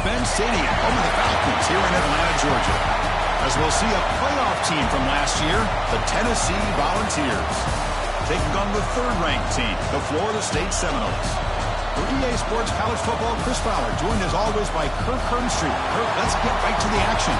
Mercedes-Benz Stadium, home of the Falcons here in Atlanta, Georgia. As we'll see a playoff team from last year, the Tennessee Volunteers, taking on the third-ranked team, the Florida State Seminoles. For EA Sports College Football, Chris Fowler, joined as always by Kirk Hearnstreet. Kirk, let's get right to the action.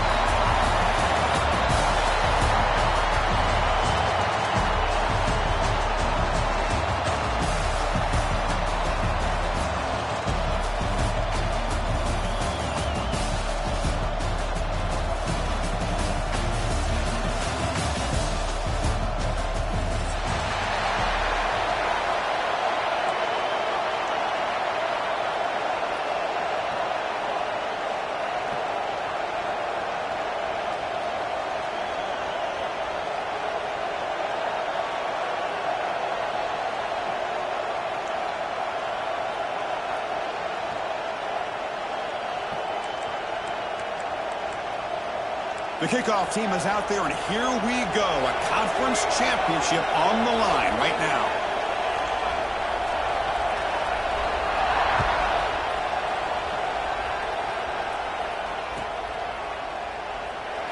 The kickoff team is out there, and here we go. A conference championship on the line right now.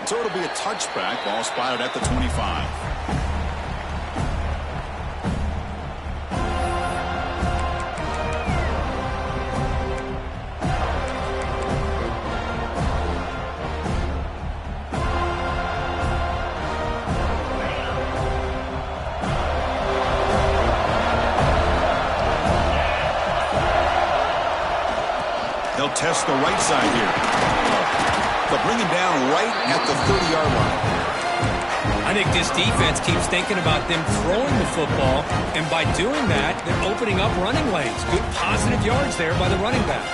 So it'll be a touchback. Ball spotted at the 25. They'll test the right side here. They'll bring him down right at the 30-yard line. I think this defense keeps thinking about them throwing the football, and by doing that, they're opening up running lanes. Good positive yards there by the running back.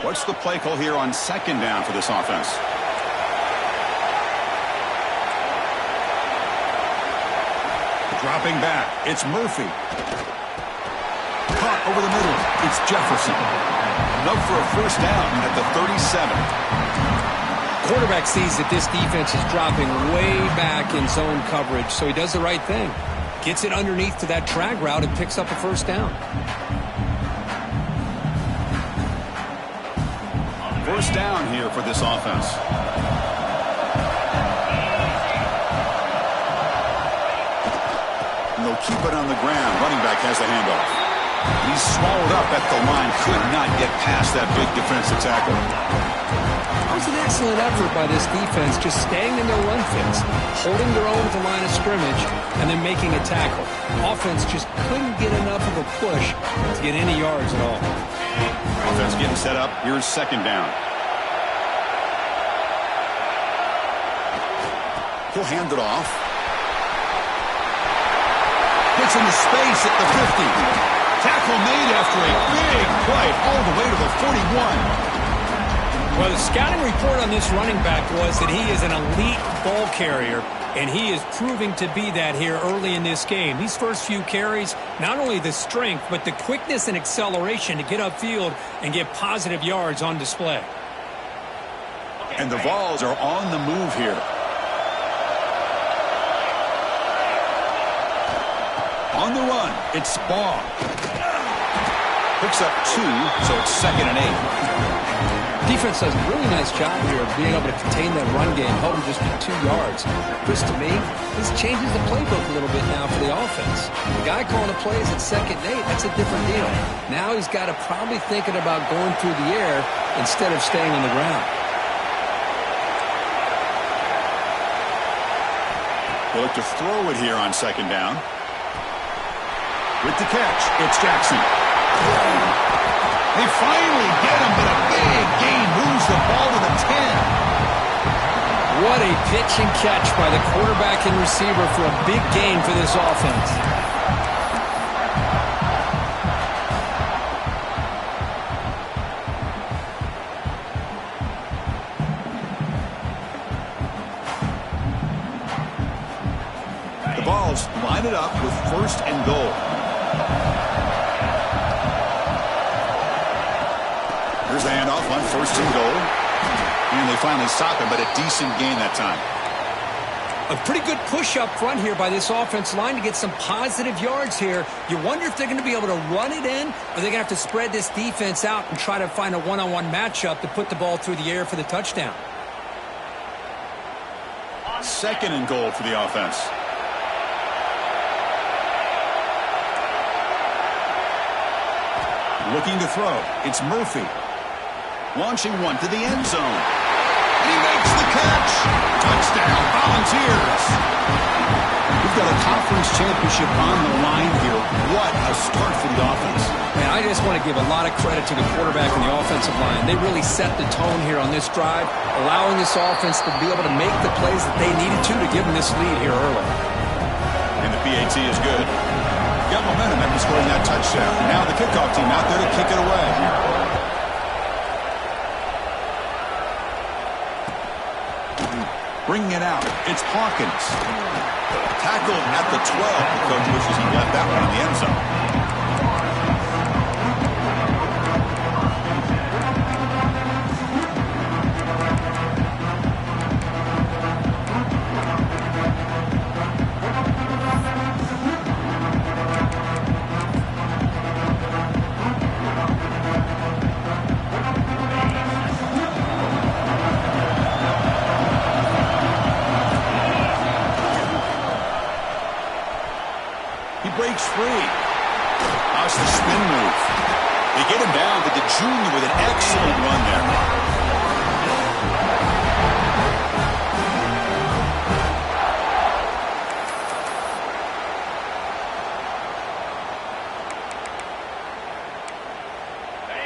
What's the play call here on second down for this offense? Dropping back, it's Murphy. Caught over the middle, it's Jefferson. Enough for a first down at the 37. Quarterback sees that this defense is dropping way back in zone coverage, so he does the right thing. Gets it underneath to that drag route and picks up a first down. First down here for this offense. And they'll keep it on the ground. Running back has the handoff. He's swallowed up at the line. Could not get past that big defensive tackle. It was an excellent effort by this defense, just staying in their run fits, holding their own at the line of scrimmage, and then making a tackle. Offense just couldn't get enough of a push to get any yards at all. Offense getting set up. Here's second down. He'll hand it off. Gets into space at the 50. Tackle made after a big play all the way to the 41. Well, the scouting report on this running back was that he is an elite ball carrier, and he is proving to be that here early in this game. These first few carries, not only the strength, but the quickness and acceleration to get upfield and get positive yards on display. And the Vols are on the move here. On the run, it's Ball. Picks up 2, so it's 2nd and 8. Defense does a really nice job here of being able to contain that run game, hold them just to 2 yards. Chris, to me, this changes the playbook a little bit now for the offense. The guy calling the plays at 2nd and 8, that's a different deal. Now he's got to probably thinking about going through the air instead of staying on the ground. They look to throw it here on second down. With the catch, it's Jackson. They finally get him, but a big gain moves the ball to the 10. What a pitch and catch by the quarterback and receiver for a big gain for this offense. The Vols line it up with 1st and goal. Here's the handoff on 1st and goal. And they finally stop him, but a decent gain that time. A pretty good push up front here by this offense line to get some positive yards here. You wonder if they're going to be able to run it in, or they're going to have to spread this defense out and try to find a one-on-one matchup to put the ball through the air for the touchdown. 2nd and goal for the offense. Looking to throw. It's Murphy. Launching one to the end zone. He makes the catch. Touchdown, Volunteers. We've got a conference championship on the line here. What a start for the offense. Man, I just want to give a lot of credit to the quarterback and the offensive line. They really set the tone here on this drive, allowing this offense to be able to make the plays that they needed to give them this lead here early. And the PAT is good. Got momentum after scoring that touchdown. Now the kickoff team out there to kick it away. Bringing it out. It's Hawkins. Tackled at the 12. The coach wishes he left that one in the end zone. Breaks free. How's the spin move? They get him down to the junior with an excellent run there.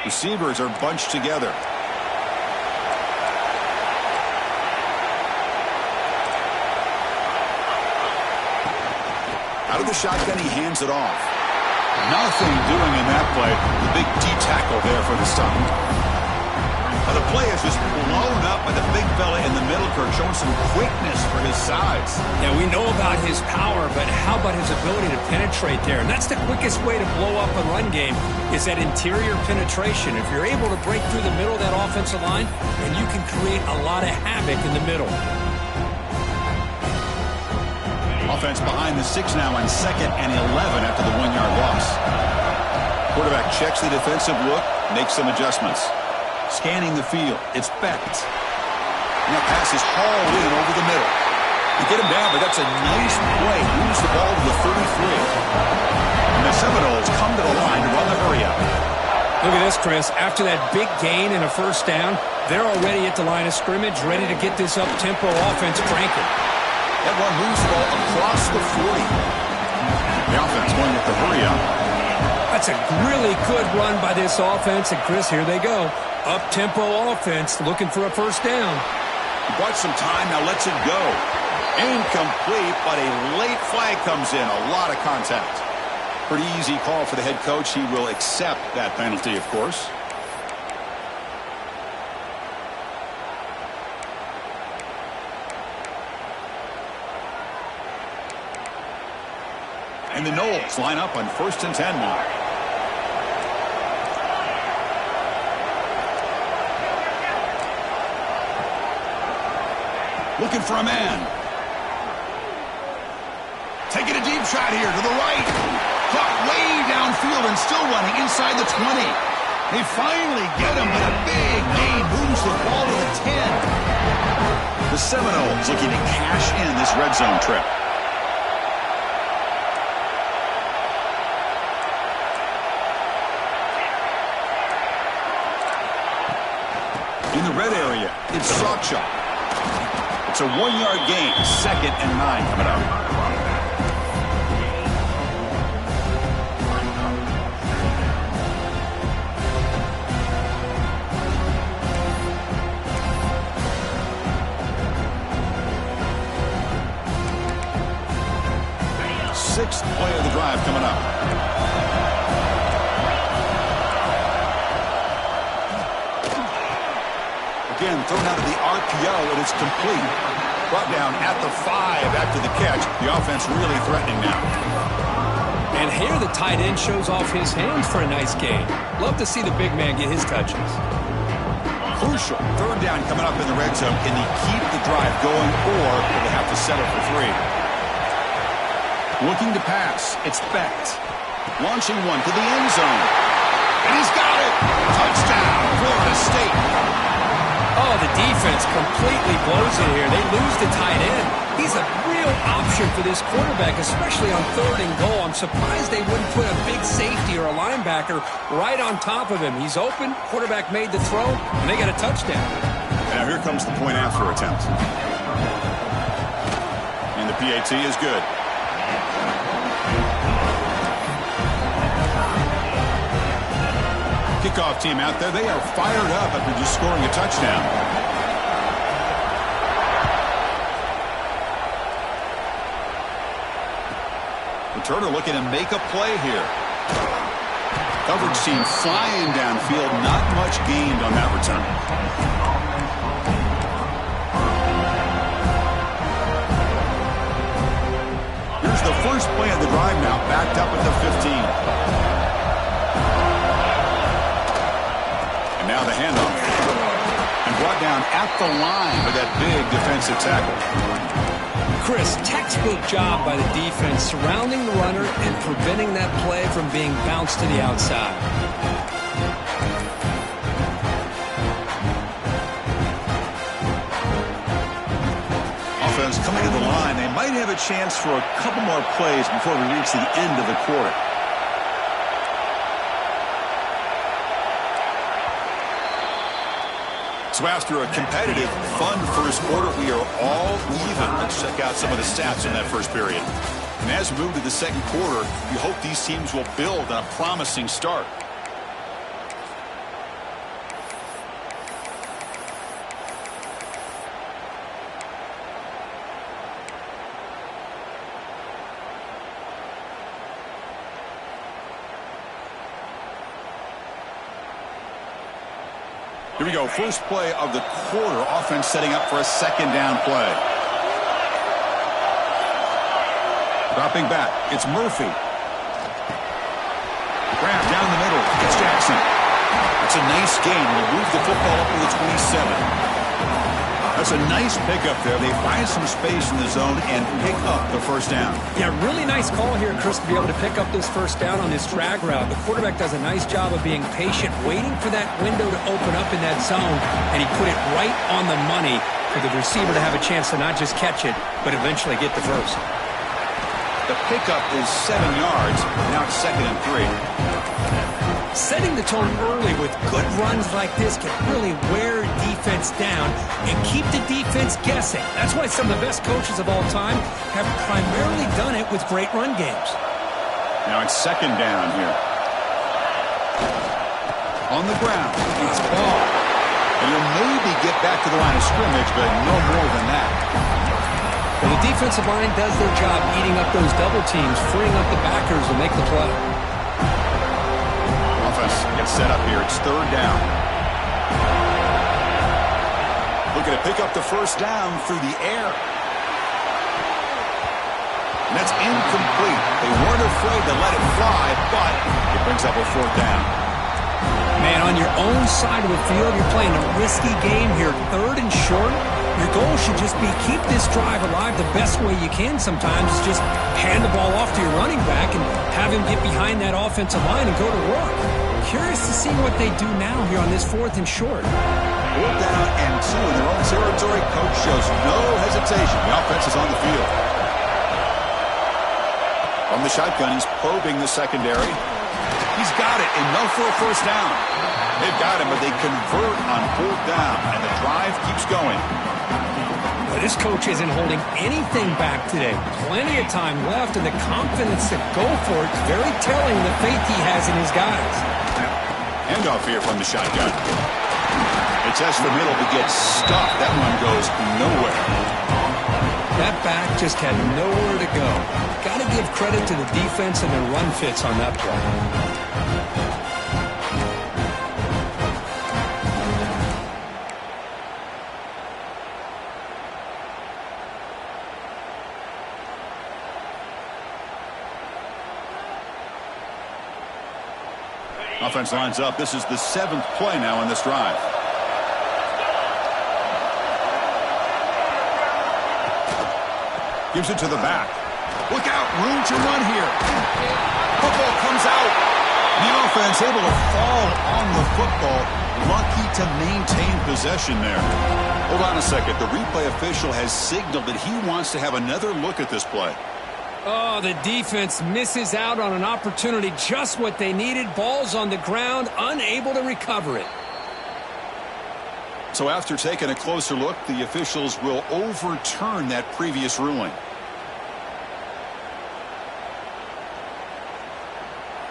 Receivers are bunched together. Out of the shotgun, he hands it off. Nothing doing in that play. The big D-tackle there for the stop. Now the play is just blown up by the big fella in the middle, Kirk, showing some quickness for his size. Yeah, we know about his power, but how about his ability to penetrate there? And that's the quickest way to blow up a run game, is that interior penetration. If you're able to break through the middle of that offensive line, then you can create a lot of havoc in the middle. Offense behind the 6 now on 2nd and 11 after the 1-yard loss. Quarterback checks the defensive look, makes some adjustments. Scanning the field, it's Beck. And that pass is hauled in over the middle. You get him down, but that's a nice play. Moves the ball to the 33. And the Seminoles come to the line to run the hurry up. Look at this, Chris. After that big gain and a first down, they're already at the line of scrimmage, ready to get this up-tempo offense cranking. That one moves the ball across the 40. The offense going with the hurry up. That's a really good run by this offense. And, Chris, here they go. Up-tempo offense looking for a first down. He bought some time, now lets it go. Incomplete, but a late flag comes in. A lot of contact. Pretty easy call for the head coach. He will accept that penalty, of course. And the Noles line up on 1st and 10 now. Looking for a man. Taking a deep shot here to the right. Caught way downfield and still running inside the 20. They finally get him, but a big gain moves the ball to the 10. The Seminoles looking to cash in this red zone trip. In the red area, it's Sawchuk. It's a 1-yard gain, 2nd and 9 coming up. Sixth play of the drive coming up. Again, thrown out of the RPO, and it's complete. Brought down at the 5 after the catch. The offense really threatening now. And here the tight end shows off his hands for a nice gain. Love to see the big man get his touches. Crucial. 3rd down coming up in the red zone. Can he keep the drive going, or will they have to to settle for 3. Looking to pass. It's Becht. Launching one to the end zone. And he's got it. Touchdown, Florida State. Oh, the defense completely blows it here. They lose the tight end. He's a real option for this quarterback, especially on 3rd and goal. I'm surprised they wouldn't put a big safety or a linebacker right on top of him. He's open, quarterback made the throw, and they got a touchdown. Now here comes the point after attempt. And the PAT is good. Kickoff team out there. They are fired up after just scoring a touchdown. Returner looking to make a play here. Coverage team flying downfield. Not much gained on that return. Here's the first play of the drive now, backed up at the 15. And now the handoff. And brought down at the line with that big defensive tackle. Chris, textbook job by the defense surrounding the runner and preventing that play from being bounced to the outside. Offense coming to the line. They might have a chance for a couple more plays before we reach the end of the quarter. So after a competitive, fun first quarter, we are all even. Let's check out some of the stats in that first period. And as we move to the second quarter, we hope these teams will build on a promising start. Here we go, first play of the quarter. Offense setting up for a second down play. Dropping back, it's Murphy. Grab down the middle, it's Jackson. It's a nice gain. We'll move the football up to the 27. That's a nice pickup there. They find some space in the zone and pick up the first down. Yeah, really nice call here, Chris, to be able to pick up this first down on this drag route. The quarterback does a nice job of being patient, waiting for that window to open up in that zone, and he put it right on the money for the receiver to have a chance to not just catch it, but eventually get the first. The pickup is 7 yards. Now it's 2nd and 3. Setting the tone early with good runs like this can really wear defense down and keep the defense guessing. That's why some of the best coaches of all time have primarily done it with great run games. Now it's 2nd down here. On the ground, it's ball. And he'll maybe get back to the line of scrimmage, but no more than that. Well, the defensive line does their job eating up those double teams, freeing up the backers to make the play. Offense gets set up here. It's 3rd down. Looking to pick up the first down through the air. And that's incomplete. They weren't afraid to let it fly, but it brings up a 4th down. Man, on your own side of the field, you're playing a risky game here. 3rd and short. Your goal should just be keep this drive alive the best way you can sometimes. Is just hand the ball off to your running back and have him get behind that offensive line and go to work. Curious to see what they do now here on this 4th and short. 4th down and 2 in their own territory. Coach shows no hesitation. The offense is on the field. From the shotgun, he's probing the secondary. He's got it. Enough for a first down. They've got him, but they convert on 4th down, and the drive keeps going. Well, this coach isn't holding anything back today. Plenty of time left, and the confidence to go for it is very telling the faith he has in his guys. Handoff here from the shotgun. They test the middle to get stuffed. That one goes nowhere. That back just had nowhere to go. Got to give credit to the defense and their run fits on that play. Offense lines up. This is the 7th play now in this drive. Gives it to the back. Look out, room to run here. Football comes out. The offense able to fall on the football. Lucky to maintain possession there. Hold on a second. The replay official has signaled that he wants to have another look at this play. Oh, the defense misses out on an opportunity, just what they needed. Ball's on the ground, unable to recover it. So after taking a closer look, the officials will overturn that previous ruling.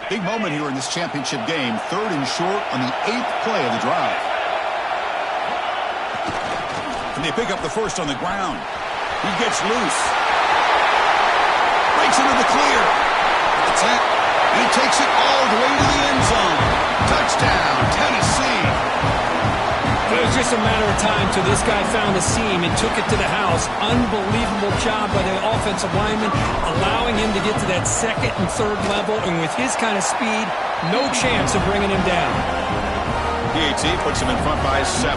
Big moment here in this championship game. 3rd and short on the 8th play of the drive. And they pick up the first on the ground. He gets loose. Breaks into the clear. The 10. He takes it all the way to the end zone. Touchdown, Tennessee. It was just a matter of time till this guy found a seam and took it to the house. Unbelievable job by the offensive lineman, allowing him to get to that 2nd and 3rd level, and with his kind of speed, no chance of bringing him down. PAT puts him in front by 7.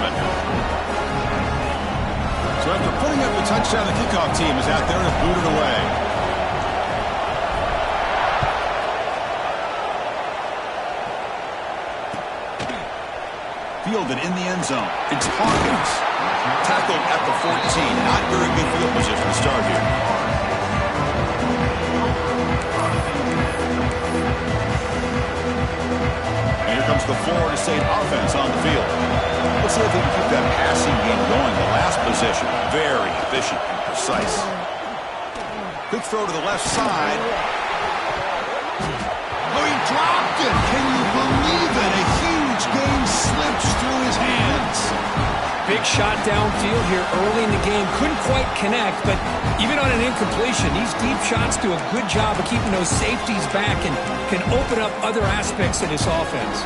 So after putting up the touchdown, the kickoff team is out there to boot it away. Fielded in the end zone. It's Hawkins. Tackled at the 14. Not very good field position to start here. And here comes the Florida State offense on the field. Let's see if they can keep that passing game going. The last possession, very efficient and precise. Quick throw to the left side. Oh, he dropped it. Can you believe it? A huge game slips through his hands. Big shot downfield here early in the game. Couldn't quite connect, but even on an incompletion, these deep shots do a good job of keeping those safeties back and can open up other aspects of this offense.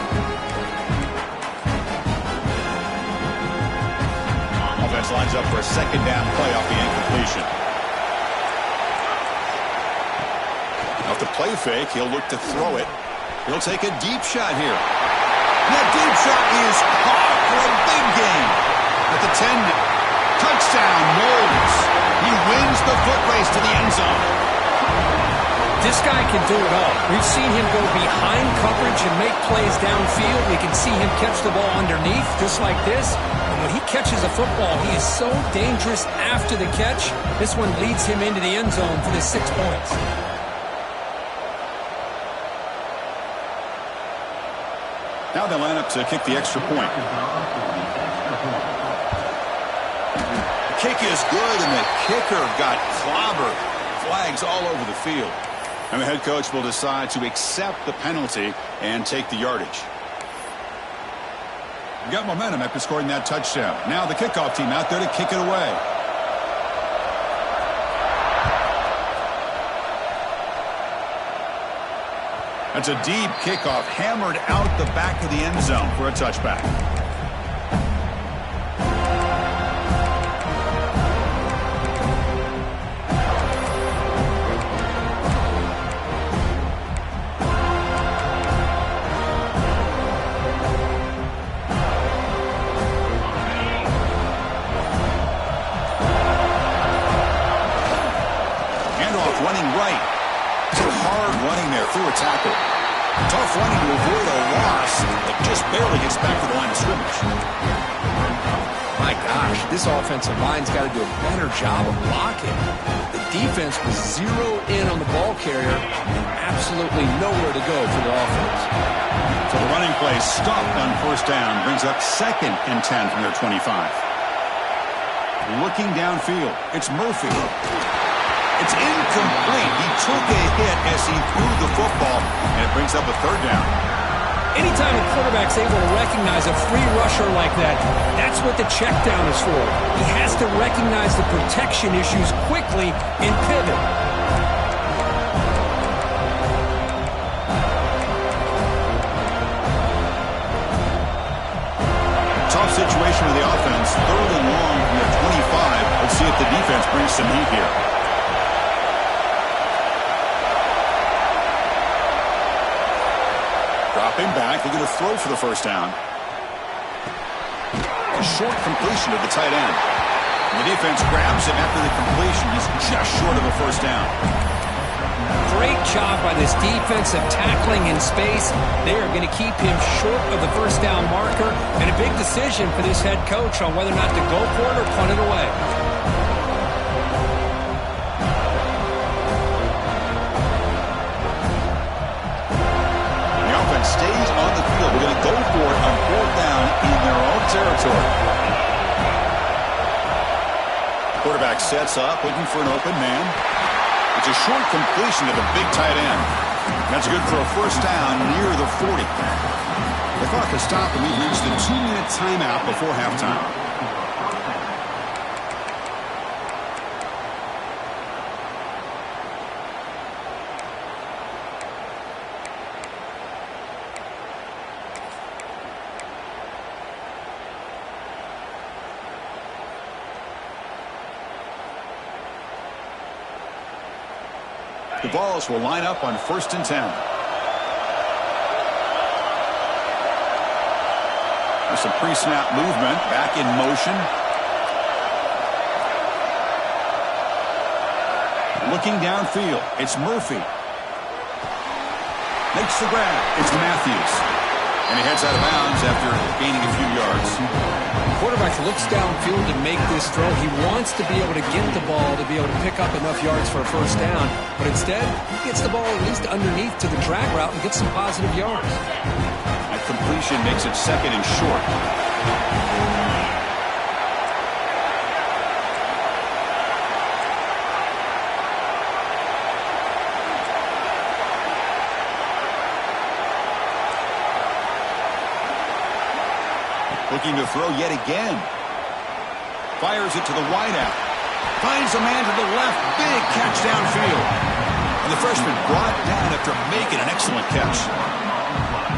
Offense lines up for a 2nd down play off the incompletion. Off the play fake, he'll look to throw it. He'll take a deep shot here. That deep shot is caught for a big game. At the 10, touchdown, Vols. He wins the foot race to the end zone. This guy can do it all. We've seen him go behind coverage and make plays downfield. We can see him catch the ball underneath, just like this. And when he catches a football, he is so dangerous after the catch. This one leads him into the end zone for the 6 points. Now they line up to kick the extra point. The kick is good, and the kicker got clobbered. Flags all over the field. And the head coach will decide to accept the penalty and take the yardage. You got momentum after scoring that touchdown. Now the kickoff team out there to kick it away. That's a deep kickoff, hammered out the back of the end zone for a touchback. Handoff running right. Hard running there through a tackle. Tough running to avoid a loss, but just barely gets back to the line of scrimmage. My gosh, this offensive line's got to do a better job of blocking. The defense was zero in on the ball carrier and absolutely nowhere to go for the offense. So the running play stopped on 1st down, brings up 2nd and 10 from their 25. Looking downfield, it's Murphy. It's incomplete. He took a hit as he threw the football, and it brings up a 3rd down. Anytime a quarterback's able to recognize a free rusher like that, that's what the check down is for. He has to recognize the protection issues quickly and pivot. Tough situation with the offense. 3rd and long from their 25. Let's see if the defense brings some heat here. Dropping back, they're going to throw for the 1st down. A short completion to the tight end. The defense grabs him after the completion. He's just short of a first down. Great job by this defense of tackling in space. They are going to keep him short of the first down marker. And a big decision for this head coach on whether or not to go for it or punt it away. The offense stays on the field. We're going to go for it on fourth down in their own territory. Quarterback sets up, looking for an open man. It's a short completion to the big tight end. That's good for a first down near the 40. The clock has stopped, and we've reached the 2-minute timeout before halftime. The Vols will line up on 1st and 10. There's some pre-snap movement, back in motion. Looking downfield, it's Murphy. Makes the grab, it's Matthews. And he heads out of bounds after gaining a few yards. The quarterback looks downfield to make this throw. He wants to be able to get the ball to be able to pick up enough yards for a first down. But instead, he gets the ball at least underneath to the drag route and gets some positive yards. That completion makes it 2nd and short. Looking to throw yet again. Fires it to the wideout. Finds a man to the left. Big catch downfield. And the freshman brought down after making an excellent catch.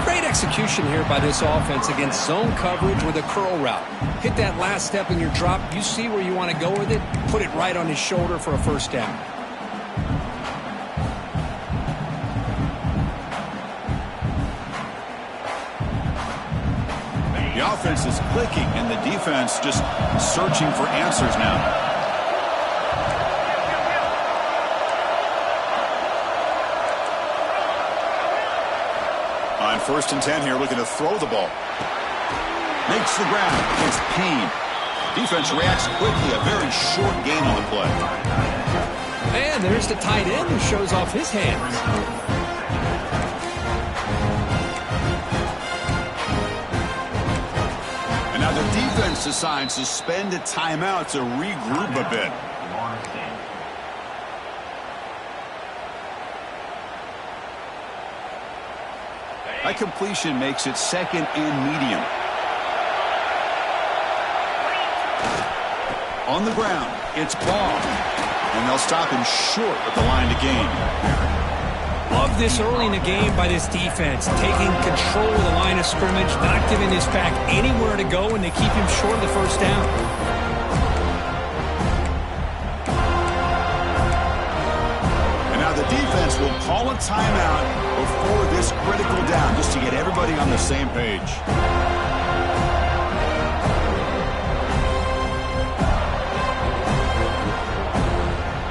Great execution here by this offense against zone coverage with a curl route. Hit that last step in your drop. You see where you want to go with it. Put it right on his shoulder for a first down. The offense is clicking, and the defense just searching for answers now. On 1st and 10 here, looking to throw the ball. Makes the grab. It's Payne. Defense reacts quickly. A very short gain on the play. And there's the tight end who shows off his hands. Now the defense decides to spend a timeout to regroup a bit. That completion makes it 2nd and medium. On the ground, it's Ball. And they'll stop him short at the line to gain. Love this early in the game by this defense, taking control of the line of scrimmage, not giving this pack anywhere to go, and they keep him short of the first down. And now the defense will call a timeout before this critical down, just to get everybody on the same page.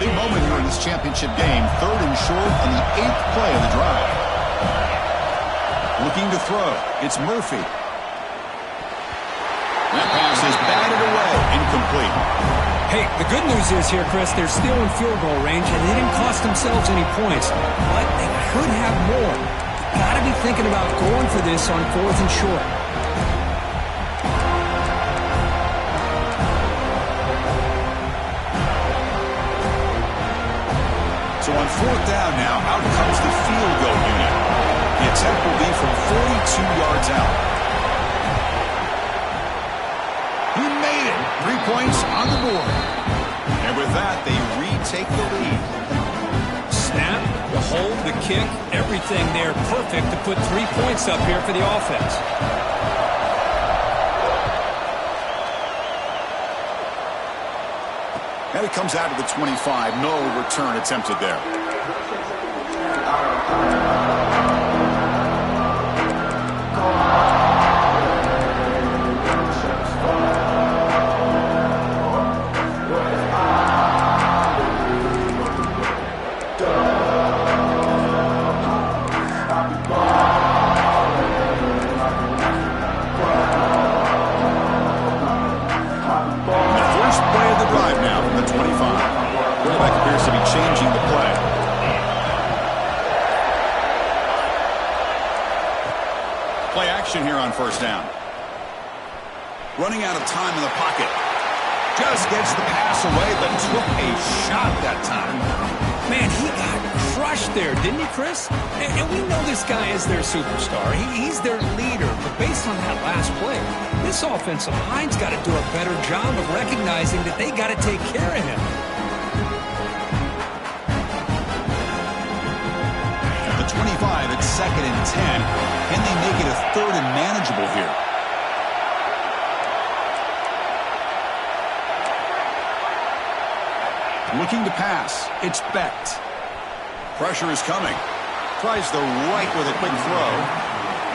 Big moment here in this championship game. 3rd and short on the 8th play of the drive. Looking to throw. It's Murphy. That pass is batted away. Incomplete. Hey, the good news is here, Chris, they're still in field goal range, and they didn't cost themselves any points. But they could have more. Got to be thinking about going for this on 4th and short. So on 4th down now, out comes the field goal unit. The attempt will be from 42 yards out. He made it. 3 points on the board. And with that, they retake the lead. Snap, the hold, the kick, everything there perfect to put 3 points up here for the offense. And it comes out of the 25. No return attempted there. appears to be changing the play. Play action here on first down. Running out of time in the pocket. Just gets the pass away, but took a shot that time. Man, he got crushed there, didn't he, Chris? And we know this guy is their superstar. He's their leader. But based on that last play, this offensive line's got to do a better job of recognizing that they got to take care of him. At the 25, it's 2nd and 10. Can they make it a 3rd and manageable here? Looking to pass. It's Becht. Pressure is coming. Tries the right with a quick throw.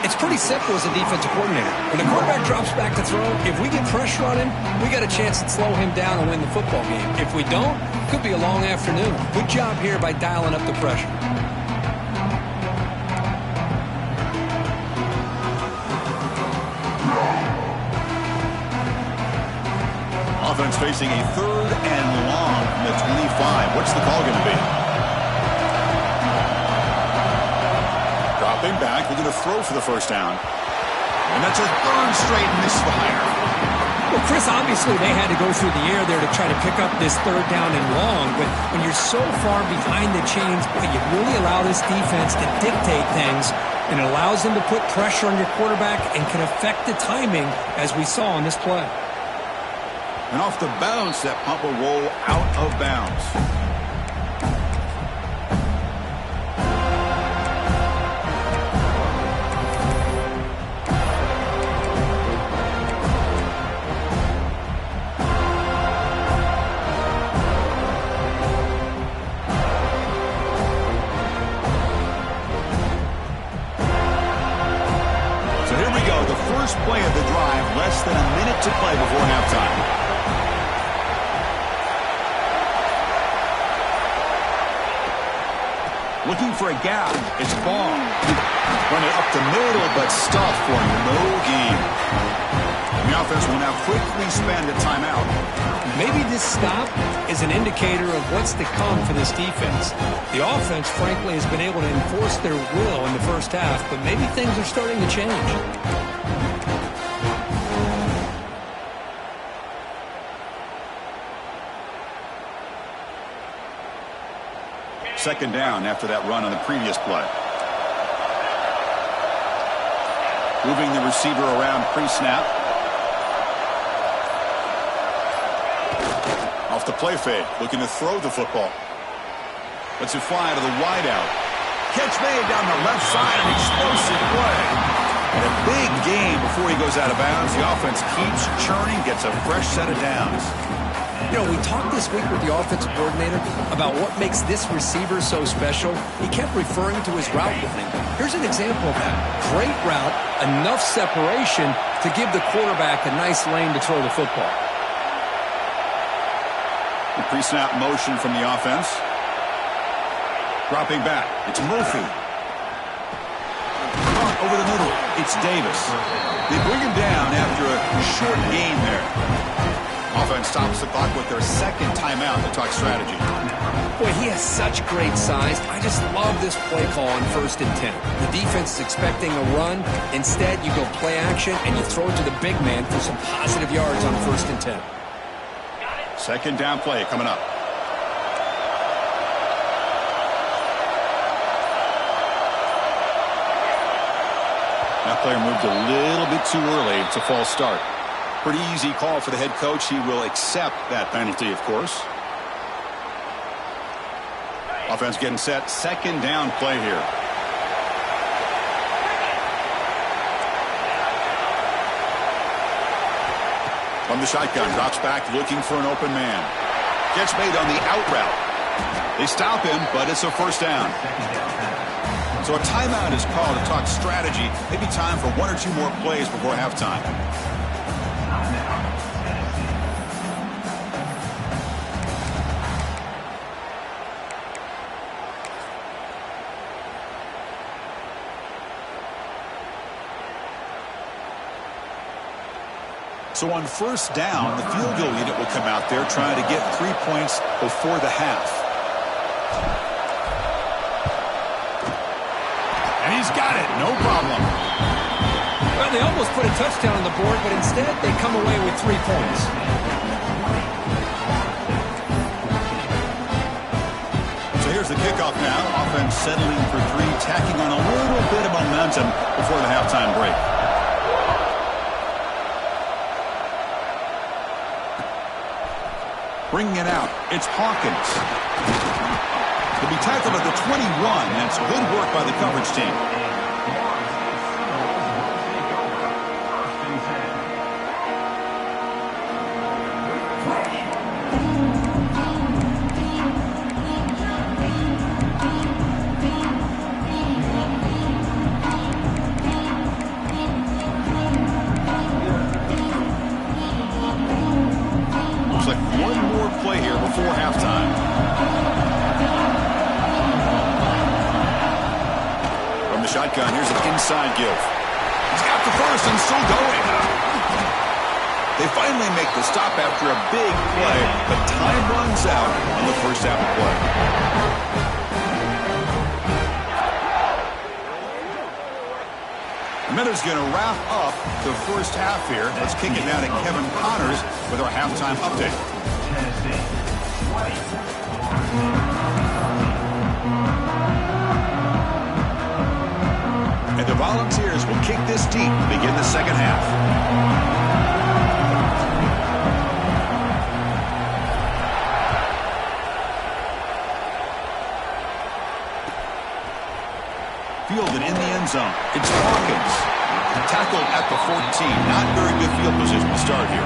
It's pretty simple as a defensive coordinator. When the quarterback drops back to throw, if we get pressure on him, we got a chance to slow him down and win the football game. If we don't, it could be a long afternoon. Good job here by dialing up the pressure. Offense facing a 3rd and long from the 25. What's the call going to be? Dropping back, looking to throw for the first down. And that's a 3rd straight misfire. Well, Chris, obviously they had to go through the air there to try to pick up this 3rd down and long. But when you're so far behind the chains, boy, you really allow this defense to dictate things. And it allows them to put pressure on your quarterback and can affect the timing, as we saw on this play. And off the bounce, that punt will roll out of bounds. So here we go, the first play of the drive, less than a minute to play before halftime. Looking for a gap. It's Ball. Run it up the middle, but stuffed for no gain. And the offense will now quickly spend a timeout. Maybe this stop is an indicator of what's to come for this defense. The offense, frankly, has been able to enforce their will in the first half, but maybe things are starting to change. 2nd down after that run on the previous play. Moving the receiver around pre-snap. Off the play fake, looking to throw the football. Lets it fly to the wideout. Catch made down the left side, an explosive play. And a big gain before he goes out of bounds. The offense keeps churning, gets a fresh set of downs. You know, we talked this week with the offensive coordinator about what makes this receiver so special. He kept referring to his route running. Here's an example of that. Great route, enough separation to give the quarterback a nice lane to throw the football. The pre-snap motion from the offense. Dropping back. It's Murphy. Over the middle. It's Davis. They bring him down after a short gain there. Offense stops the clock with their 2nd timeout to talk strategy. Boy, he has such great size. I just love this play call on 1st and 10. The defense is expecting a run. Instead, you go play action, and you throw it to the big man for some positive yards on 1st and 10. 2nd down play coming up. That player moved a little bit too early. It's a false start. Pretty easy call for the head coach. He will accept that penalty, of course. Offense getting set. 2nd down play here. From the shotgun, drops back, looking for an open man. Gets made on the out route. They stop him, but it's a 1st down. So a timeout is called to talk strategy. Maybe time for 1 or 2 more plays before halftime. So on 1st down, the field goal unit will come out there trying to get 3 points before the half. no problem. Well, they almost put a touchdown on the board, but instead they come away with 3 points. So here's the kickoff now. Offense settling for 3, tacking on a little bit of momentum before the halftime break. Bringing it out, it's Hawkins. He'll be tackled at the 21. That's good work by the coverage team. Looks like one more play here before halftime. From the shotgun, here's an inside give. He's got the first and still going. They finally make the stop after a big play, but time runs out in the first half of play. The minute's going to wrap up the first half here. Let's kick it now to Kevin Connors with our halftime update. And the Volunteers will kick this deep to begin the second half. Fielded in the end zone. It's Hawkins. Tackled at the 14. Not very good field position to start here.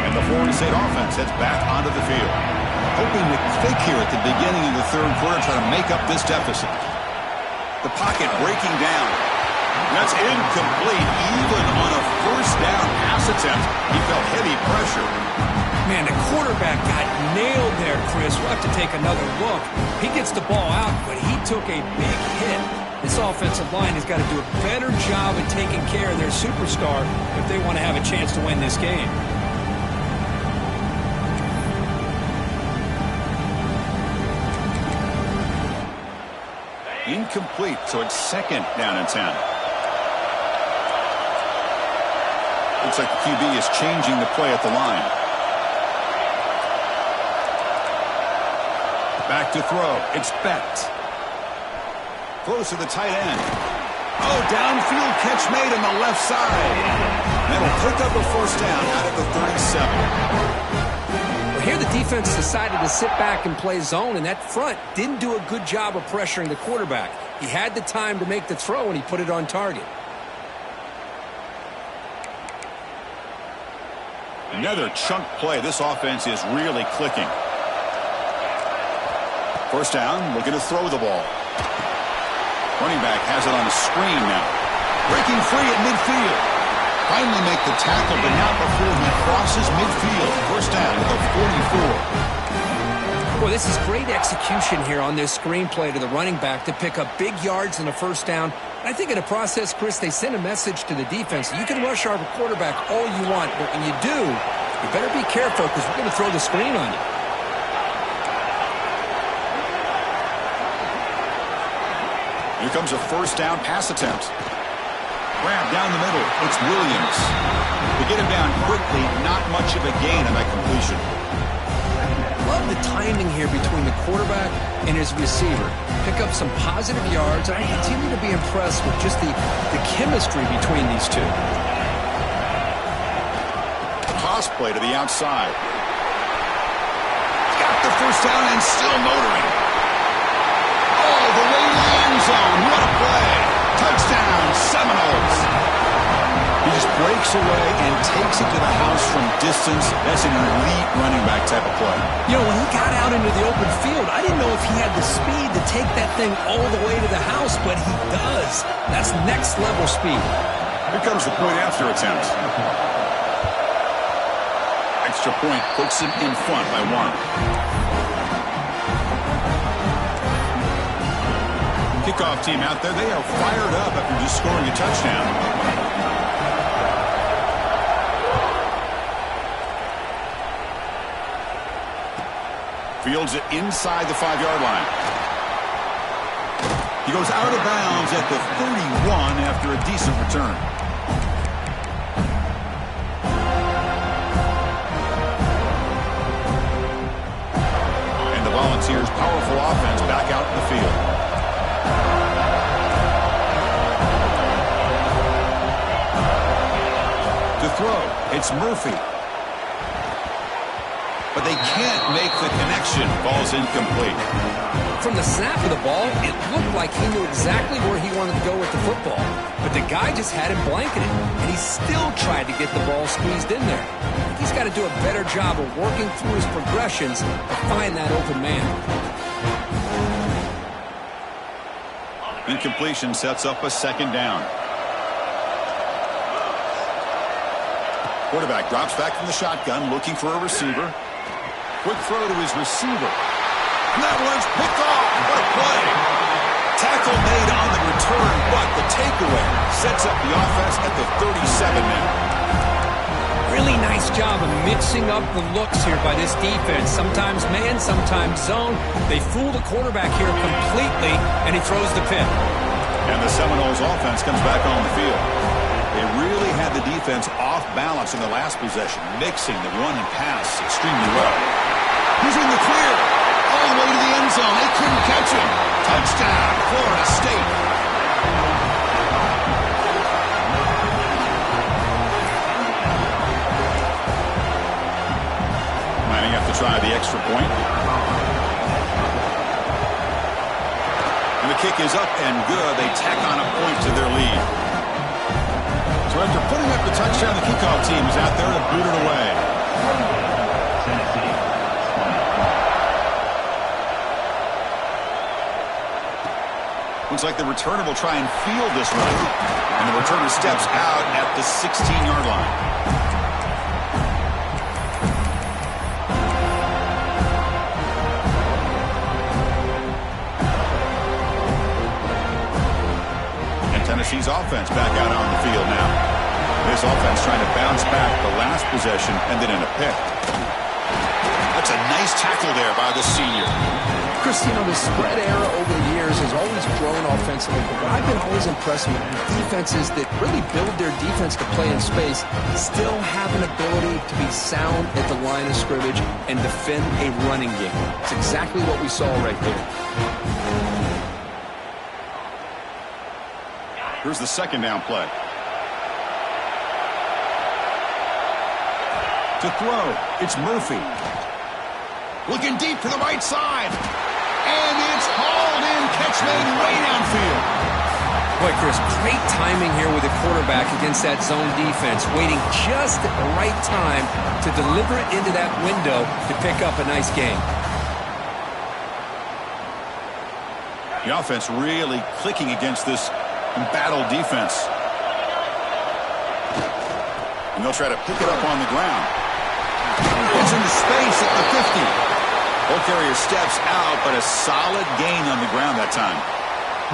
And the Florida State offense heads back onto the field. Hoping to click here at the beginning of the third quarter, try to make up this deficit. The pocket breaking down. That's incomplete, even on a first down pass attempt. He felt heavy pressure. Man, the quarterback got nailed there, Chris. We'll have to take another look. He gets the ball out, but he took a big hit. This offensive line has got to do a better job of taking care of their superstar if they want to have a chance to win this game. Incomplete, so it's second down and 10. Looks like the QB is changing the play at the line. Back to throw. It's Becht. Close to the tight end. Oh, downfield catch made on the left side. That'll pick up a first down out of the 37. Here the defense decided to sit back and play zone, and that front didn't do a good job of pressuring the quarterback. He had the time to make the throw, and he put it on target. Another chunk play. This offense is really clicking. First down, looking to throw the ball. Running back has it on a screen now. Breaking free at midfield. Finally make the tackle, but not before he crosses midfield. First down at the 44. Boy, this is great execution here on this screen play to the running back to pick up big yards in a first down. I think in the process, Chris, they send a message to the defense. You can rush our quarterback all you want, but when you do, you better be careful because we're going to throw the screen on you. Here comes a first down pass attempt. Grab down the middle. It's Williams. To get him down quickly, not much of a gain on that completion. Love the timing here between the quarterback and his receiver. Pick up some positive yards, and I continue to be impressed with just the chemistry between these two. Toss play to the outside. Got the first down and still motoring. Oh, the way to the end zone. What a play. Touchdown, Seminoles. He just breaks away and takes it to the house from distance. That's an elite running back type of play. You know, when he got out into the open field, I didn't know if he had the speed to take that thing all the way to the house, but he does. That's next level speed. Here comes the point after attempt. Extra point puts him in front by 1. kickoff team out there, they are fired up after just scoring a touchdown. Fields it inside the 5-yard line. He goes out of bounds at the 31 after a decent return. And the Volunteers' powerful offense back out in the field. To throw, it's Murphy. But they can't make the connection. Ball's incomplete. From the snap of the ball, it looked like he knew exactly where he wanted to go with the football. But the guy just had him blanketed, and he still tried to get the ball squeezed in there. I think he's got to do a better job of working through his progressions to find that open man. Incompletion sets up a second down. Quarterback drops back from the shotgun, looking for a receiver. Quick throw to his receiver. And that one's picked off. What a play. Tackle made on the return, but the takeaway sets up the offense at the 37 now. Really nice job of mixing up the looks here by this defense. Sometimes man, sometimes zone. They fool the quarterback here completely, and he throws the pick. And the Seminoles offense comes back on the field. They really had the defense off balance in the last possession, mixing the run and pass extremely well. He's in the clear. All the way to the end zone. They couldn't catch him. Touchdown, Florida State. Might have to try the extra point. And the kick is up and good. They tack on a point to their lead. So after putting up the touchdown, the kickoff team is out there to boot it away. Looks like the returner will try and field this run. And the returner steps out at the 16-yard line. And Tennessee's offense back out on the field now. This offense trying to bounce back the last possession and then in a pick. That's a nice tackle there by the senior. Chris, you know, the spread era over the years has always grown offensively, but what I've been always impressed with defenses that really build their defense to play in space still have an ability to be sound at the line of scrimmage and defend a running game. It's exactly what we saw right there. Here's the second down play. To throw, it's Murphy. Looking deep to the right side. And it's hauled in, catch made way downfield. Boy, Chris, great timing here with the quarterback against that zone defense, waiting just at the right time to deliver it into that window to pick up a nice gain. The offense really clicking against this embattled defense. And they'll try to pick it up on the ground. It's into space at the 50. Ball carrier steps out, but a solid gain on the ground that time.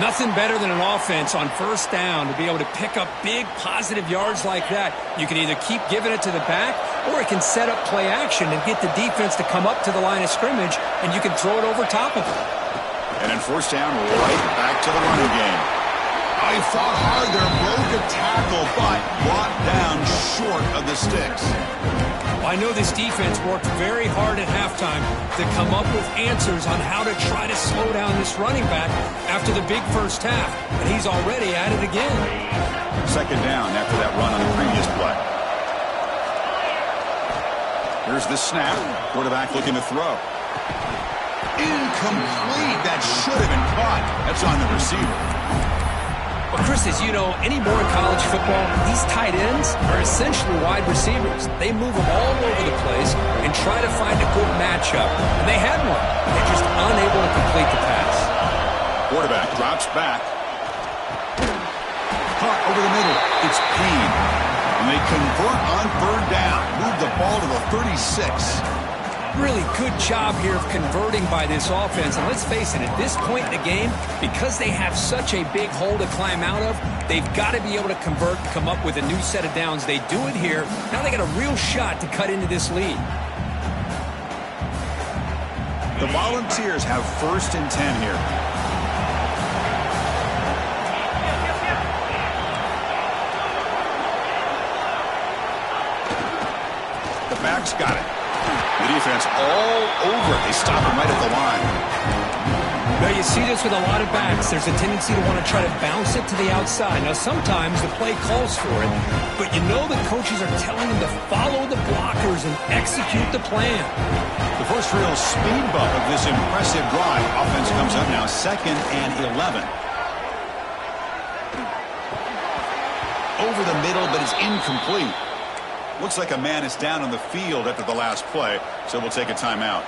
Nothing better than an offense on first down to be able to pick up big positive yards like that. You can either keep giving it to the back, or it can set up play action and get the defense to come up to the line of scrimmage, and you can throw it over top of them. And then forced down right back to the running game. He fought hard there, broke a tackle, but brought down short of the sticks. I know this defense worked very hard at halftime to come up with answers on how to try to slow down this running back after the big first half, and he's already at it again. Second down after that run on the previous play. Here's the snap. Quarterback looking to throw. Incomplete. That should have been caught. That's on the receiver. Well, Chris, as you know, anymore in college football, these tight ends are essentially wide receivers. They move them all over the place and try to find a good matchup. And they had one. They're just unable to complete the pass. Quarterback drops back. Caught over the middle. It's Payne. And they convert on third down. Move the ball to the 36. Really good job here of converting by this offense. And let's face it, at this point in the game, because they have such a big hole to climb out of, they've got to be able to convert and come up with a new set of downs. They do it here. Now they got a real shot to cut into this lead. The Volunteers have 1st and 10 here. The back's got it. The defense all over it. They stop him right at the line. Now, you see this with a lot of backs. There's a tendency to want to try to bounce it to the outside. Now, sometimes the play calls for it, but you know the coaches are telling them to follow the blockers and execute the plan. The first real speed bump of this impressive drive. Offense comes up now 2nd and 11. Over the middle, but it's incomplete. Looks like a man is down on the field after the last play, so we'll take a timeout.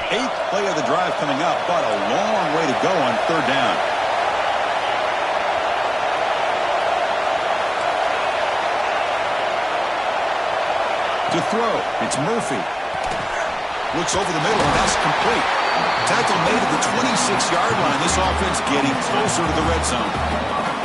Eighth play of the drive coming up, but a long way to go on 3rd down. To throw, it's Murphy. Looks over the middle, and that's complete. Tackle made at the 26-yard line. This offense getting closer to the red zone.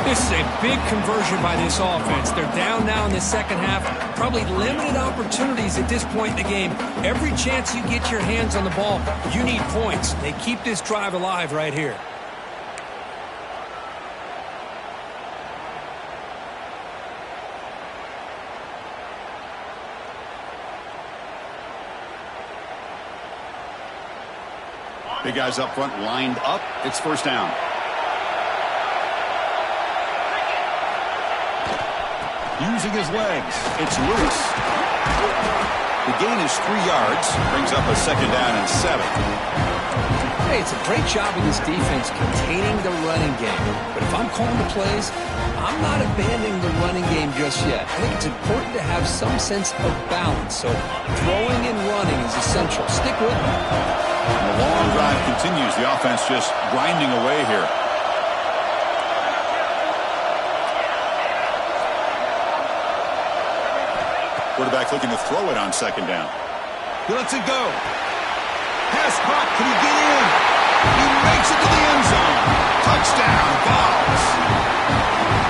This is a big conversion by this offense. They're down now in the second half. Probably limited opportunities at this point in the game. Every chance you get your hands on the ball, you need points. They keep this drive alive right here. Big guys up front lined up. It's 1st down. Using his legs, it's Lewis. The gain is 3 yards. Brings up a 2nd down and 7. Hey, it's a great job of this defense containing the running game. But if I'm calling the plays, I'm not abandoning the running game just yet. I think it's important to have some sense of balance. So throwing and running is essential. Stick with me. And the long drive continues. The offense just grinding away here. Quarterback looking to throw it on 2nd down. He lets it go. Pass caught. Can he get in? He makes it to the end zone. Touchdown, Vols.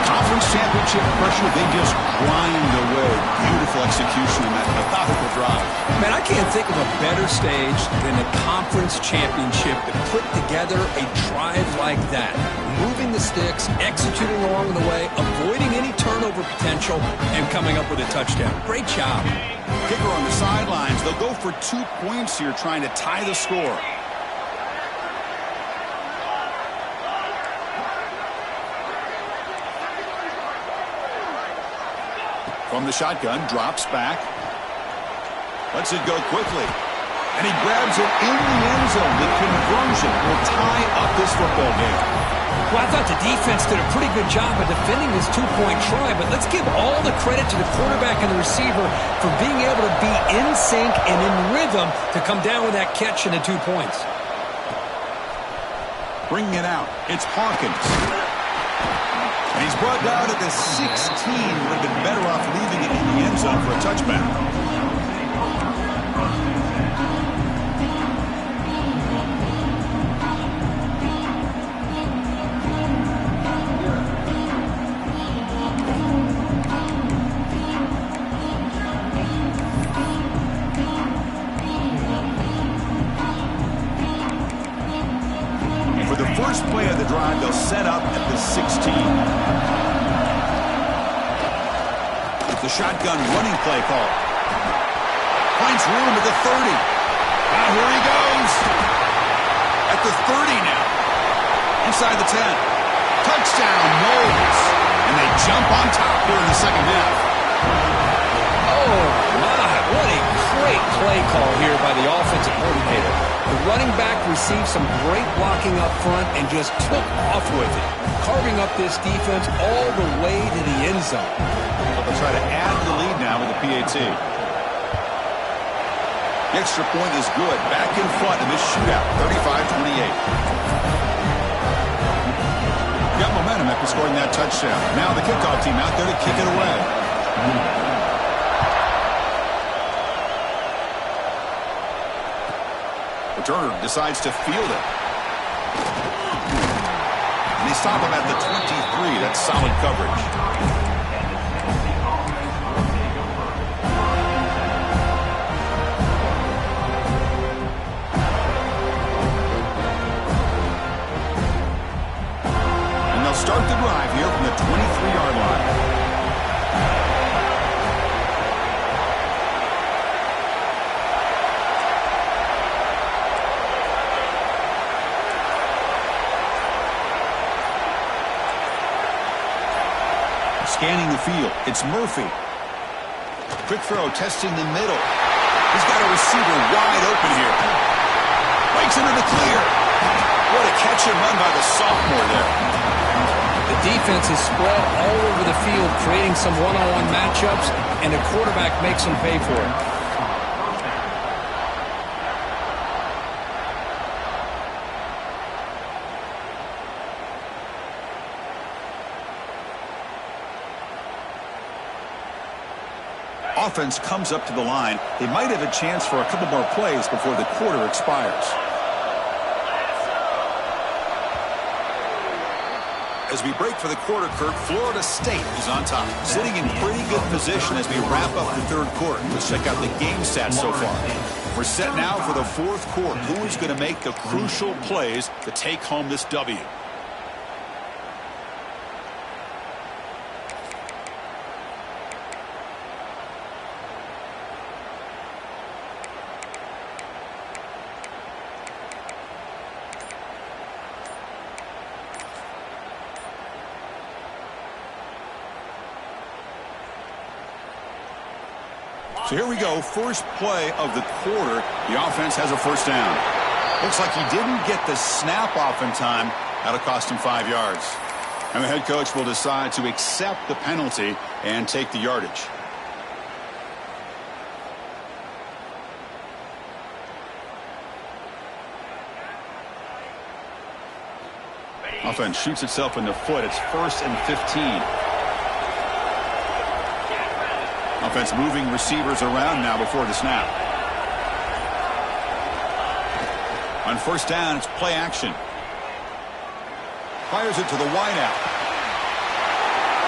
Conference championship pressure, they just grind away. Beautiful execution in that methodical drive. Man, I can't think of a better stage than a conference championship to put together a drive like that. Moving the sticks, executing along the way, avoiding any turnover potential, and coming up with a touchdown. Great job. Kicker on the sidelines. They'll go for 2 points here, trying to tie the score. From the shotgun, drops back. Lets it go quickly. And he grabs it in the end zone. The conversion will tie up this football game. Well, I thought the defense did a pretty good job of defending this 2-point try, but let's give all the credit to the quarterback and the receiver for being able to be in sync and in rhythm to come down with that catch and the 2 points. Bringing it out, it's Hawkins. And he's brought down at the 16. Would have been better off leaving it in the end zone for a touchback. First play of the drive, they'll set up at the 16. The shotgun running play call. Finds room at the 30. Now here he goes. At the 30 now. Inside the 10. Touchdown, Vols. And they jump on top here in the second half. Oh, my. What a great play call here by the offensive coordinator. The running back received some great blocking up front and just took off with it, carving up this defense all the way to the end zone. They'll try to add the lead now with the PAT. The extra point is good. Back in front in this shootout, 35-28. Got momentum after scoring that touchdown. Now the kickoff team out there to kick it away. Returner decides to field it. And they stop him at the 23. That's solid coverage. Start the drive here from the 23-yard line. Scanning the field. It's Murphy. Quick throw, testing the middle. He's got a receiver wide open here. Breaks into the clear. What a catch and run by the sophomore there. The defense is spread all over the field, creating some one-on-one matchups, and the quarterback makes them pay for it. Offense comes up to the line. They might have a chance for a couple more plays before the quarter expires. As we break for the quarter, Kirk, Florida State is on top, sitting in pretty good position as we wrap up the third quarter. Let's check out the game stats so far. We're set now for the fourth quarter. Who is going to make the crucial plays to take home this W? So here we go, first play of the quarter. The offense has a first down. Looks like he didn't get the snap off in time. That'll cost him 5 yards. And the head coach will decide to accept the penalty and take the yardage. Offense shoots itself in the foot. It's 1st and 15. Offense moving receivers around now before the snap. On first down, it's play action. Fires it to the wideout.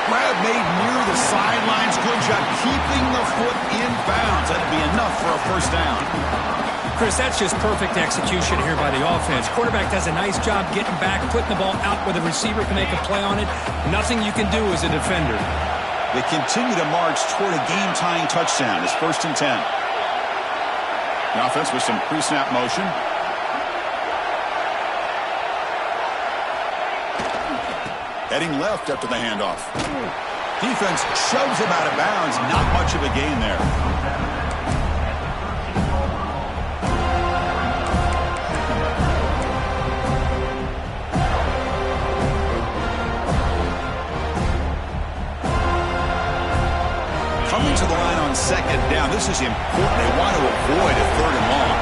Grab made near the sidelines. Good job keeping the foot in bounds. That'll be enough for a first down. Chris, that's just perfect execution here by the offense. Quarterback does a nice job getting back, putting the ball out where the receiver can make a play on it. Nothing you can do as a defender. They continue to march toward a game-tying touchdown. It's 1st and 10. The offense with some pre-snap motion. Heading left after the handoff. Defense shoves him out of bounds. Not much of a gain there. Coming to the line on second down. This is important. They want to avoid a 3rd and long.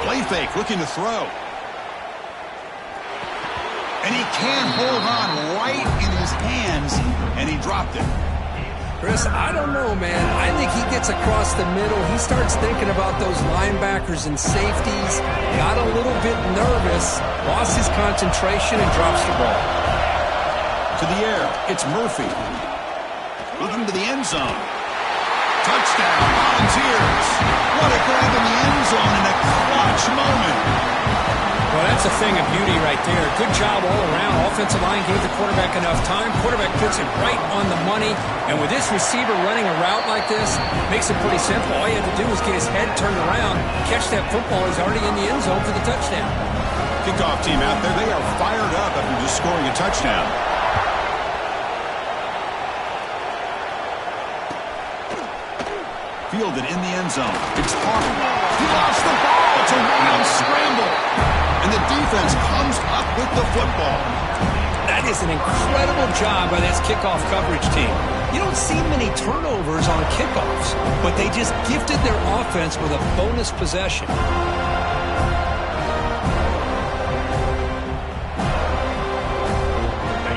Play fake, looking to throw. And he can hold on right in his hands, and he dropped it. Chris, I don't know, man. I think he gets across the middle. He starts thinking about those linebackers and safeties. Got a little bit nervous, lost his concentration, and drops the ball. To the air, it's Murphy. Looking to the end zone. Touchdown, Volunteers. What a grab in the end zone in a clutch moment. Well, that's a thing of beauty right there. Good job all around. Offensive line gave the quarterback enough time. Quarterback puts it right on the money. And with this receiver running a route like this, makes it pretty simple. All you have to do is get his head turned around, catch that football. He's already in the end zone for the touchdown. Kickoff team out there. They are fired up after just scoring a touchdown. Fielded in the end zone. It's Park. He lost the ball. It's a wild scramble. And the defense comes up with the football. That is an incredible job by this kickoff coverage team. You don't see many turnovers on kickoffs, but they just gifted their offense with a bonus possession.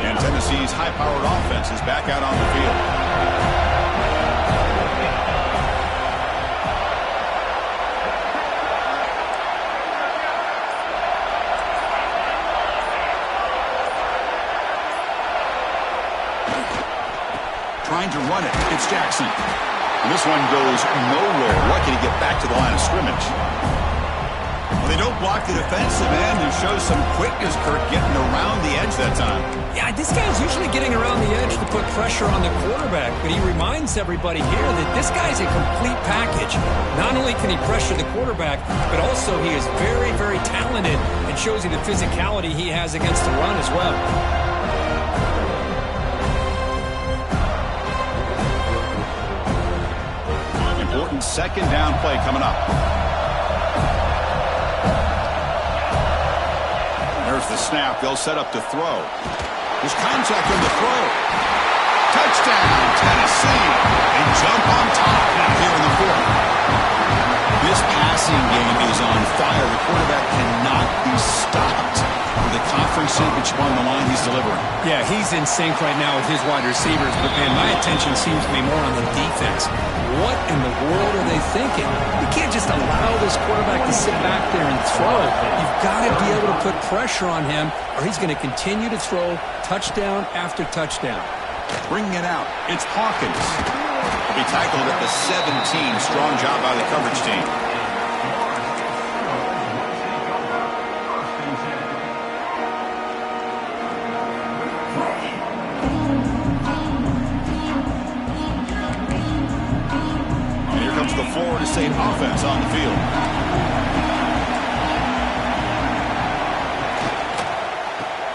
And Tennessee's high-powered offense is back out on the field. Trying to run it. It's Jackson. And this one goes nowhere. Lucky to get back to the line of scrimmage. Well, they don't block the defensive end and show some quickness, Kirk, getting around the edge that time. Yeah, this guy's usually getting around the edge to put pressure on the quarterback, but he reminds everybody here that this guy's a complete package. Not only can he pressure the quarterback, but also he is very, very talented and shows you the physicality he has against the run as well. Important second down play coming up. There's the snap. They'll set up to throw. There's contact on the throw. Touchdown, Tennessee. They jump on top now here in the fourth. This passing game is on fire. The quarterback cannot be stopped. With the conference championship on the line, he's delivering. Yeah, he's in sync right now with his wide receivers, but man, my attention seems to be more on the defense. What in the world are they thinking? You can't just allow this quarterback to sit back there and throw. You've got to be able to put pressure on him, or he's going to continue to throw touchdown after touchdown. Bringing it out, it's Hawkins. He tackled at the 17. Strong job by the coverage team. The Florida State offense on the field.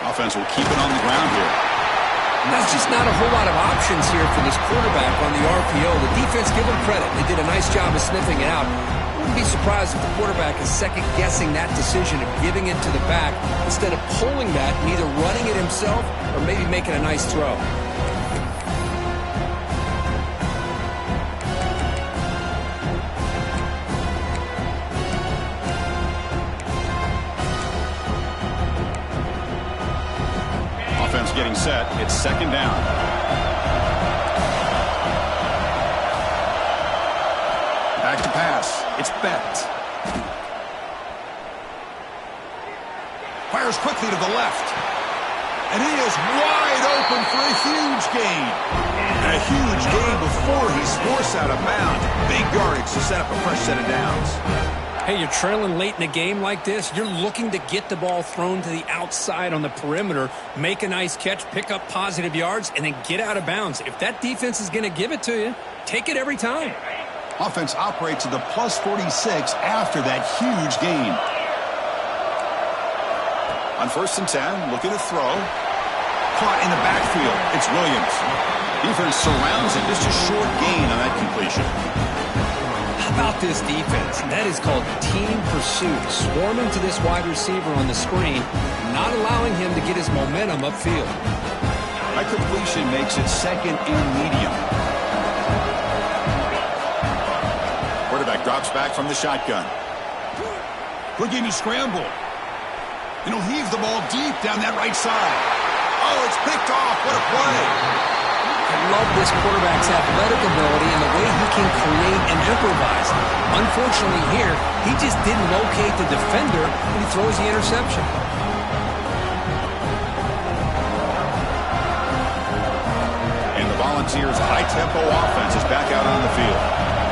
Offense will keep it on the ground here. There's just not a whole lot of options here for this quarterback on the RPO. The defense, give them credit. They did a nice job of sniffing it out. I wouldn't be surprised if the quarterback is second-guessing that decision of giving it to the back instead of pulling that and either running it himself or maybe making a nice throw. Getting set. It's second down. Back to pass. It's Bett. Fires quickly to the left. And he is wide open for a huge gain. And a huge gain before he's forced out of bounds. Big yardage to set up a fresh set of downs. Hey, you're trailing late in a game like this. You're looking to get the ball thrown to the outside on the perimeter, make a nice catch, pick up positive yards, and then get out of bounds. If that defense is going to give it to you, take it every time. Offense operates at the plus 46 after that huge gain. On 1st and 10, looking to throw. Caught in the backfield. It's Williams. Defense surrounds him. Just a short gain on that completion. How about this defense? That is called team pursuit. Swarming to this wide receiver on the screen, not allowing him to get his momentum upfield. That completion makes it second and medium. Quarterback drops back from the shotgun. Good game, he scrambled. And he'll heave the ball deep down that right side. Oh, it's picked off. What a play. I love this quarterback's athletic ability and the way he can create and improvise. Unfortunately here, he just didn't locate the defender and he throws the interception. And the Volunteers' high-tempo offense is back out on the field.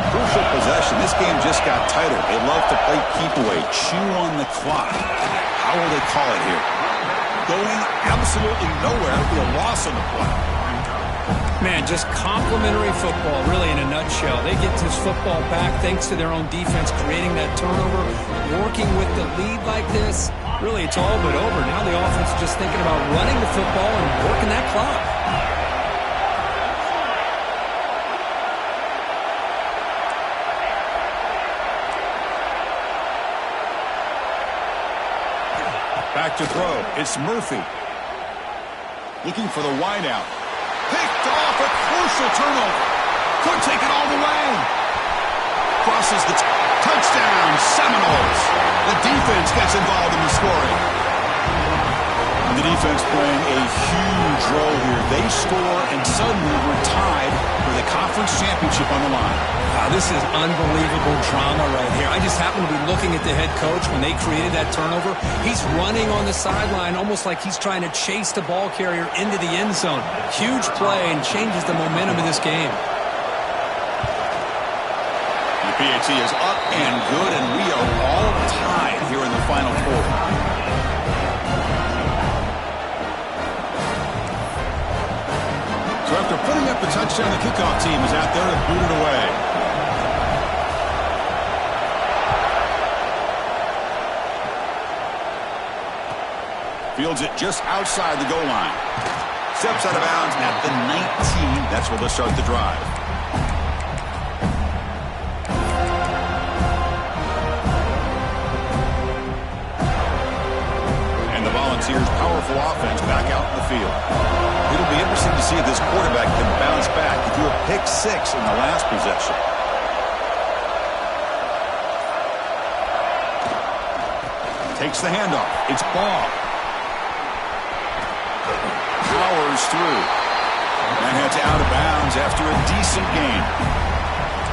Crucial possession. This game just got tighter. They love to play keep away, chew on the clock. How will they call it here? Going absolutely nowhere. It'll be a loss on the play. Man, just complimentary football, really, in a nutshell. They get this football back thanks to their own defense, creating that turnover, working with the lead like this. Really, it's all but over. Now the offense is just thinking about running the football and working that clock. back to throw. It's Murphy. Looking for the wideout. Picked off, a crucial turnover. Could take it all the way. Crosses the touchdown, Seminoles. The defense gets involved in the scoring. And the defense playing a huge role here. They score, and suddenly we're tied for the conference championship on the line. Wow, this is unbelievable drama right here. I just happen to be looking at the head coach when they created that turnover. He's running on the sideline almost like he's trying to chase the ball carrier into the end zone. Huge play and changes the momentum of this game. The PAT is up and good, and we are all tied here in the final quarter. So after putting up the touchdown, the kickoff team is out there to boot it away. Fields it just outside the goal line. Steps out of bounds at the 19. That's where they'll start the drive. And the Volunteers' powerful offense back out in the field. It'll be interesting to see if this quarterback can bounce back. He threw a pick 6 in the last possession. Takes the handoff. It's Ball. Powers through. And heads out of bounds after a decent gain.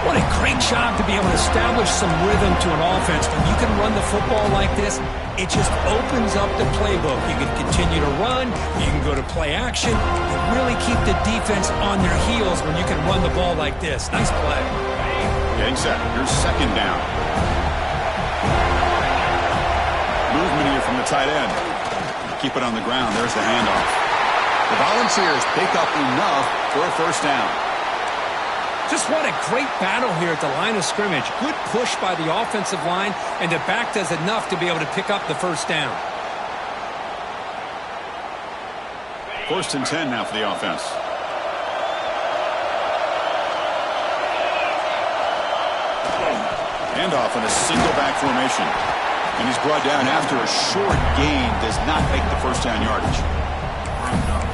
What a great job to be able to establish some rhythm to an offense. When you can run the football like this, it just opens up the playbook. You can continue to run. You can go to play action. You really keep the defense on their heels when you can run the ball like this. Nice play. Getting set. Here's second down. Movement here from the tight end. Keep it on the ground. There's the handoff. The Volunteers pick up enough for a first down. Just what a great battle here at the line of scrimmage. Good push by the offensive line, and the back does enough to be able to pick up the first down. First and 10 now for the offense. Handoff in a single back formation. And he's brought down after a short gain. Does not make the first down yardage.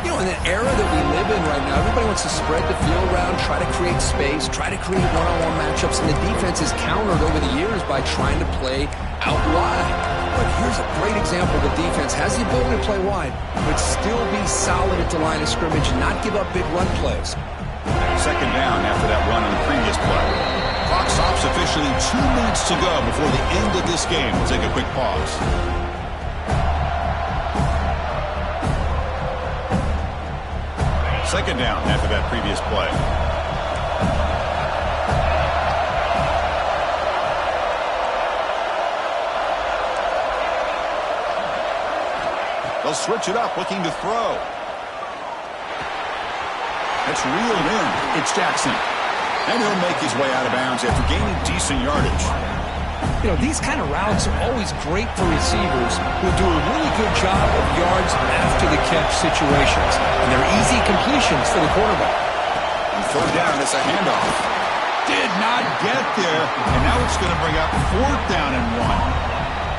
You know, in the era that we live in right now, everybody wants to spread the field around, try to create space, try to create one-on-one matchups, and the defense is countered over the years by trying to play out wide. But here's a great example. The defense has the ability to play wide, but still be solid at the line of scrimmage, not give up big run plays. Second down after that run on the previous play. Clock stops officially 2 minutes to go before the end of this game. We'll take a quick pause. Second down after that previous play. They'll switch it up, looking to throw. That's reeled in. It's Jackson. And he'll make his way out of bounds after gaining decent yardage. You know, these kind of routes are always great for receivers who do a really good job of yards after the catch situations. And they're easy completions for the quarterback. And third down, it's a handoff. Did not get there. And now it's going to bring up fourth down and 1.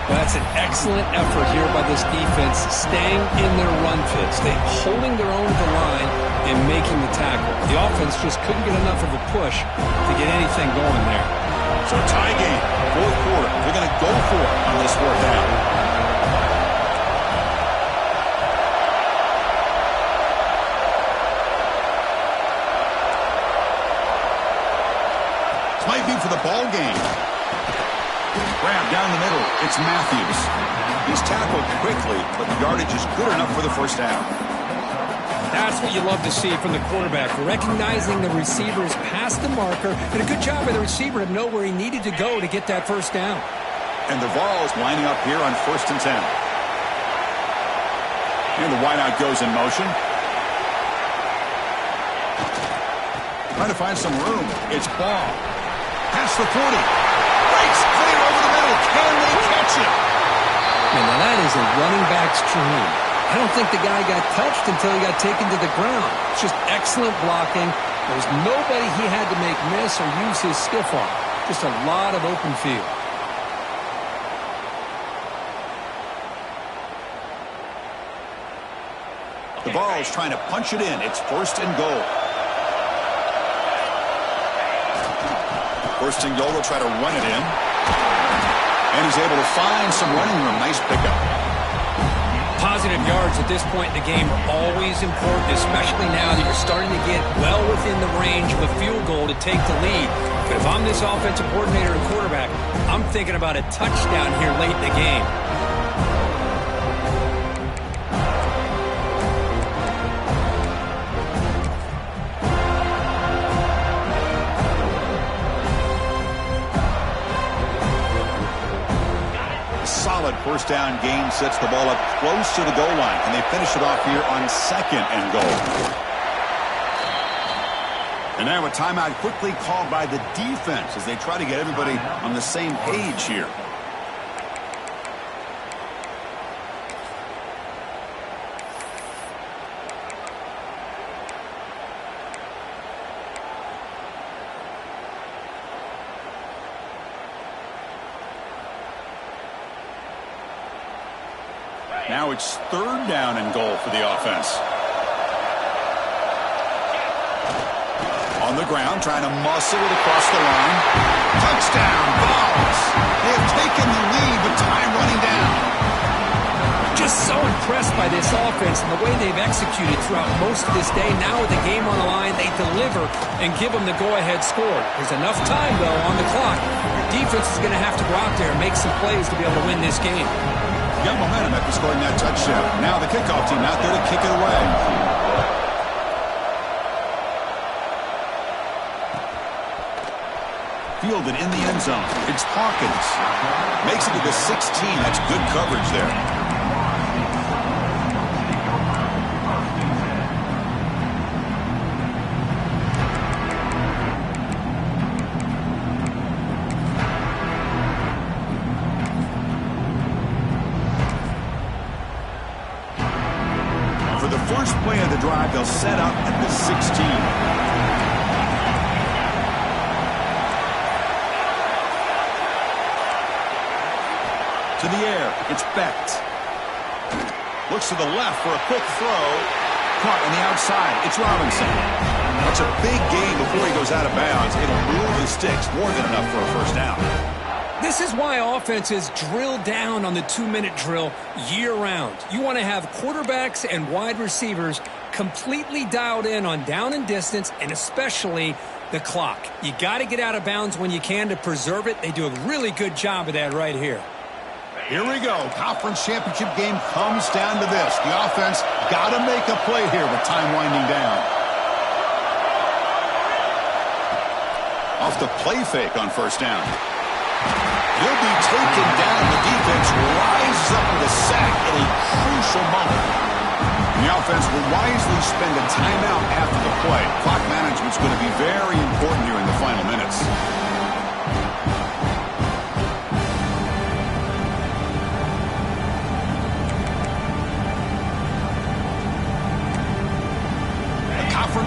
Well, that's an excellent effort here by this defense, staying in their run fits. They holding their own at the line and making the tackle. The offense just couldn't get enough of a push to get anything going there. So tie game, fourth quarter. They're going to go for it on this fourth down. This might be for the ball game. Grab down the middle. It's Matthews. He's tackled quickly, but the yardage is good enough for the first down. That's what you love to see from the quarterback, recognizing the receivers past the marker, and a good job by the receiver to know where he needed to go to get that first down. And the Vols lining up here on first and 10. And the wideout goes in motion. Trying to find some room. It's Ball. Past the 40. Breaks clear over the middle. Can they catch it? And now that is a running back's dream. I don't think the guy got touched until he got taken to the ground. It's just excellent blocking. There was nobody he had to make miss or use his stiff arm. Just a lot of open field. The Vols trying to punch it in. It's 1st and goal. 1st and goal, they'll try to run it in. And he's able to find some running room. Nice pickup. Positive yards at this point in the game are always important, especially now that you're starting to get well within the range of a field goal to take the lead. But if I'm this offensive coordinator and quarterback, I'm thinking about a touchdown here late in the game. Solid 1st down gain sets the ball up close to the goal line, and they finish it off here on 2nd and goal. And now a timeout quickly called by the defense as they try to get everybody on the same page here. Now it's 3rd down and goal for the offense. On the ground, trying to muscle it across the line. Touchdown, Vols. They have taken the lead, but time running down. Just so impressed by this offense and the way they've executed throughout most of this day. Now with the game on the line, they deliver and give them the go-ahead score. There's enough time, though, on the clock. The defense is going to have to go out there and make some plays to be able to win this game. Got momentum after scoring that touchdown. Now the kickoff team out there to kick it away. Fielded in the end zone. It's Hawkins. Makes it to the 16. That's good coverage there. For the first play of the drive, they'll set up at the 16. To the air, it's Becht. Looks to the left for a quick throw. Caught on the outside, it's Robinson. That's a big gain before he goes out of bounds. It'll move the sticks, more than enough for a 1st down. This is why offenses drill down on the 2-minute drill year-round. You want to have quarterbacks and wide receivers completely dialed in on down and distance, and especially the clock. You got to get out of bounds when you can to preserve it. They do a really good job of that right here. Here we go. Conference championship game comes down to this. The offense got to make a play here with time winding down. Off the play fake on 1st down. He'll be taken down. The defense rises up with a sack at a crucial moment. And the offense will wisely spend a timeout after the play. Clock management's going to be very important here in the final minutes.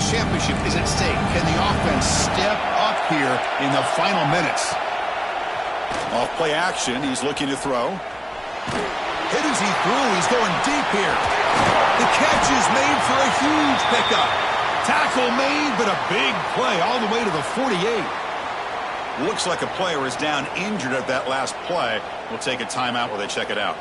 Championship is at stake. Can the offense step up here in the final minutes? Off play action. He's looking to throw. Hit as he threw. He's going deep here. The catch is made for a huge pickup. Tackle made, but a big play all the way to the 48. Looks like a player is down injured at that last play. We'll take a timeout while they check it out.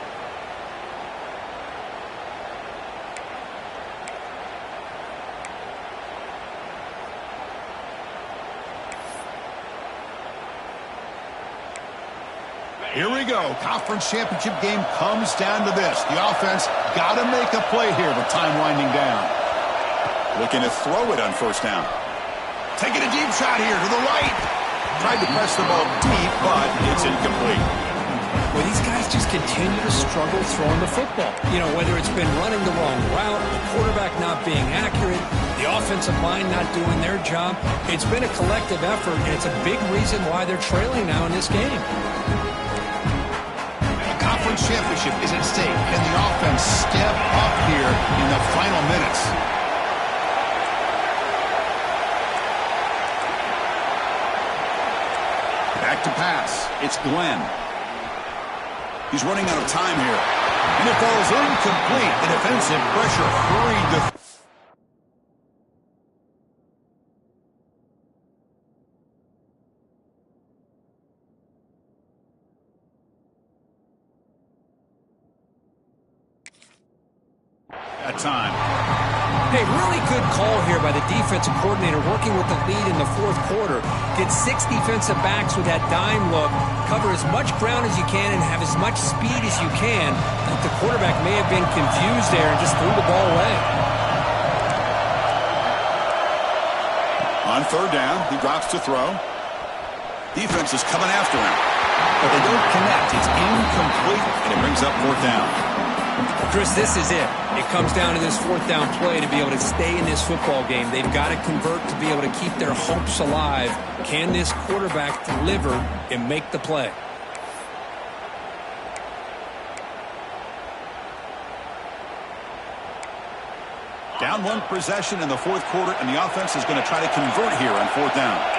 Here we go. Conference championship game comes down to this. The offense got to make a play here with time winding down. Looking to throw it on 1st down. Taking a deep shot here to the right. Tried to press the ball deep, but it's incomplete. Well, these guys just continue to struggle throwing the football. You know, whether it's been running the wrong route, the quarterback not being accurate, the offensive line not doing their job. It's been a collective effort, and it's a big reason why they're trailing now in this game. Conference championship is at stake. Can the offense step up here in the final minutes? Back to pass. It's Glenn. He's running out of time here. And it falls incomplete. The defensive pressure hurried the... That time. Hey, really good call here by the defensive coordinator working with the lead in the fourth quarter. Get 6 defensive backs with that dime look. Cover as much ground as you can and have as much speed as you can. But the quarterback may have been confused there and just threw the ball away. On third down, he drops to throw. Defense is coming after him. But they don't connect. It's incomplete, and it brings up fourth down. Chris, this is it. It comes down to this fourth down play to be able to stay in this football game. They've got to convert to be able to keep their hopes alive. Can this quarterback deliver and make the play? Down 1 possession in the fourth quarter, and the offense is going to try to convert here on fourth down.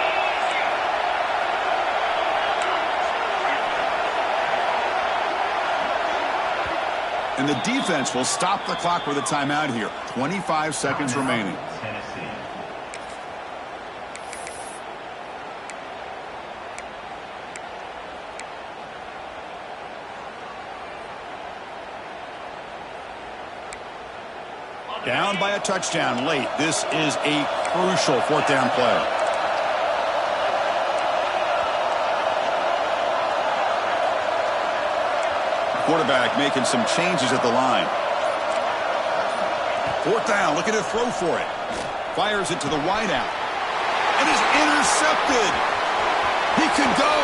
And the defense will stop the clock with a timeout here. 25 seconds remaining. Down by a touchdown late. This is a crucial fourth down play. Quarterback making some changes at the line. Fourth down, looking to throw for it. Fires it to the wideout. And is intercepted. He can go.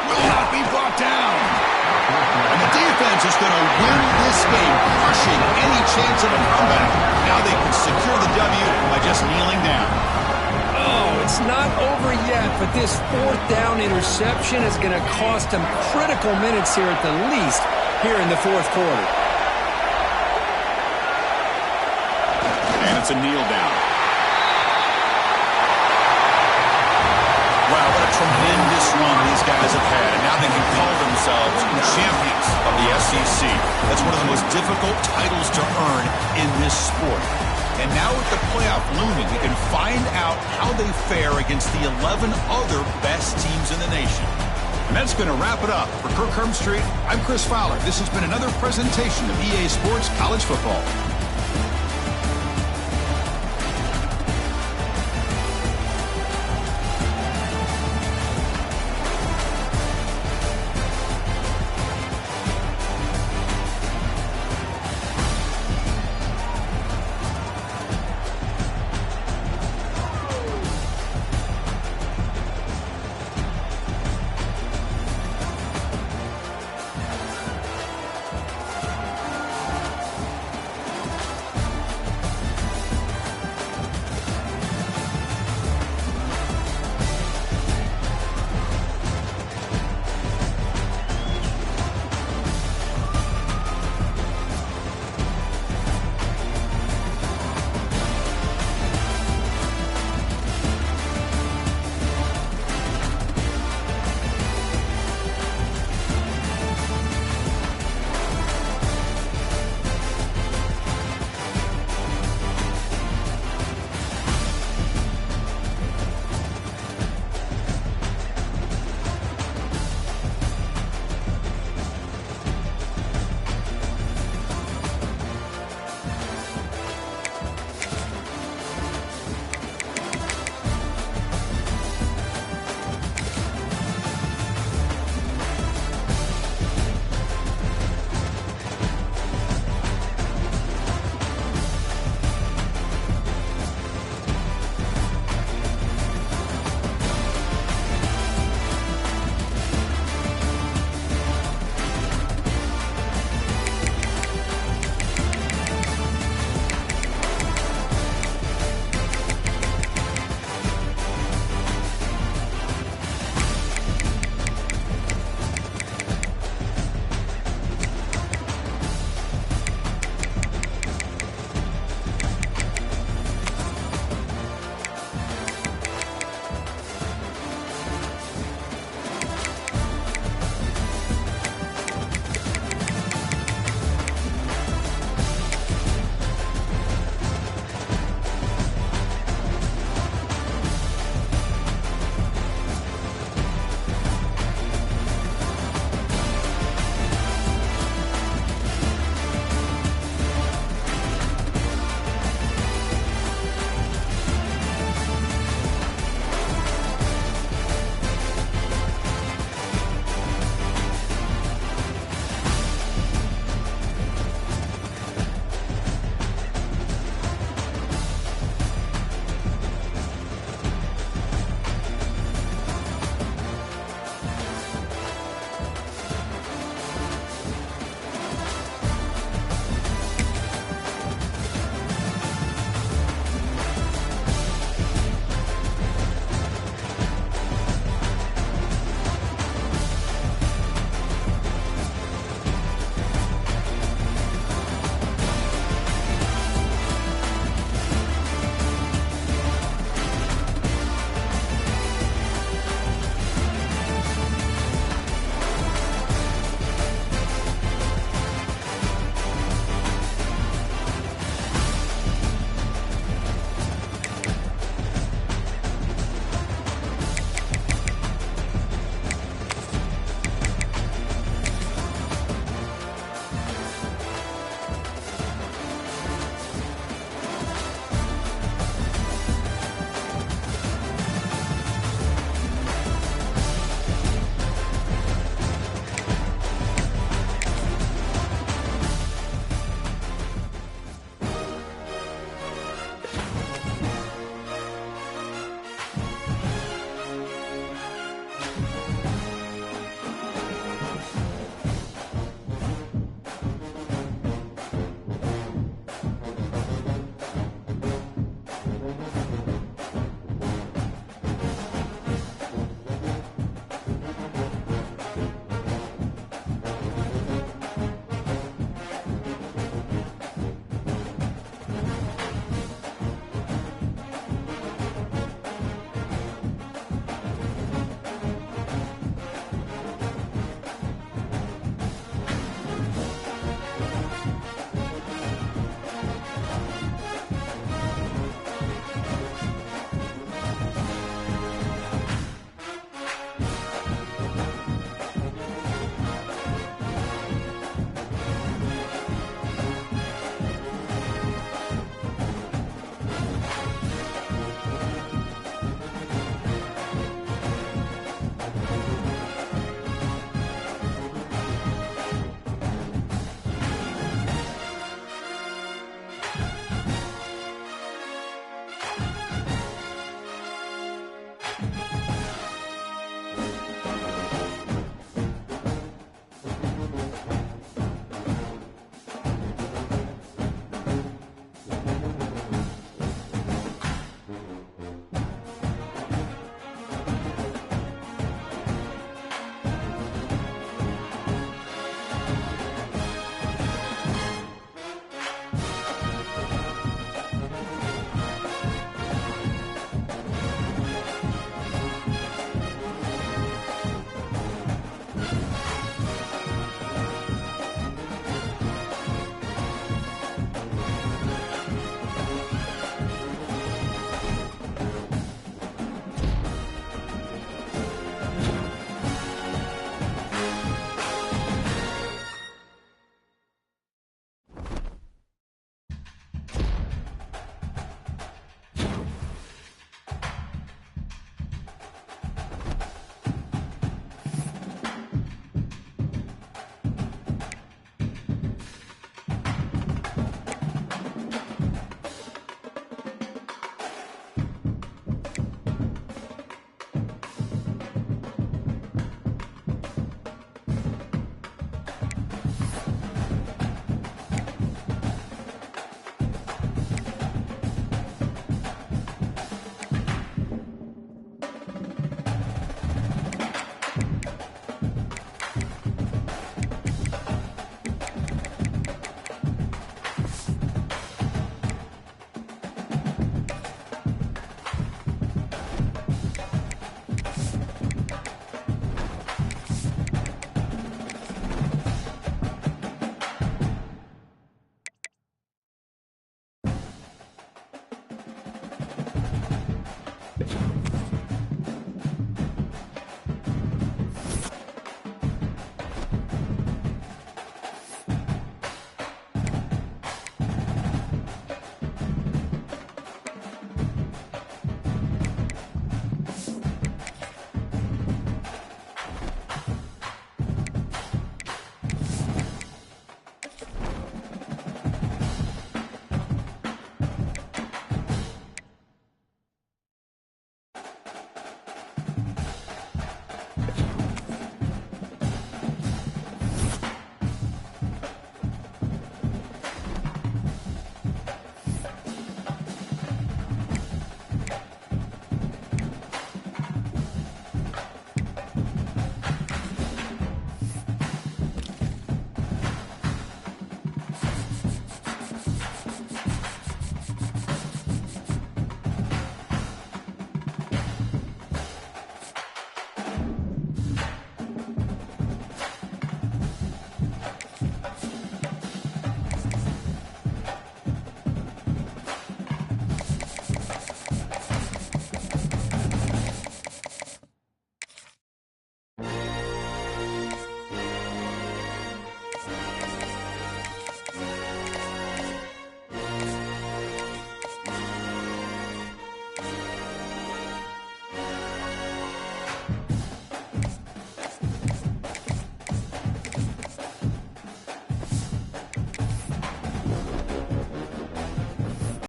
Will not be brought down. And the defense is going to win this game, crushing any chance of a comeback. Now they can secure the W by just kneeling down. Oh, it's not over yet, but this fourth down interception is going to cost them critical minutes here at the least here in the fourth quarter. And it's a kneel down. Wow, what a tremendous run these guys have had. And now they can call themselves champions of the SEC. That's one of the most difficult titles to earn in this sport. And now with the playoff looming, we can find out how they fare against the 11 other best teams in the nation. And that's going to wrap it up. For Kirk Street, I'm Chris Fowler. This has been another presentation of EA Sports College Football.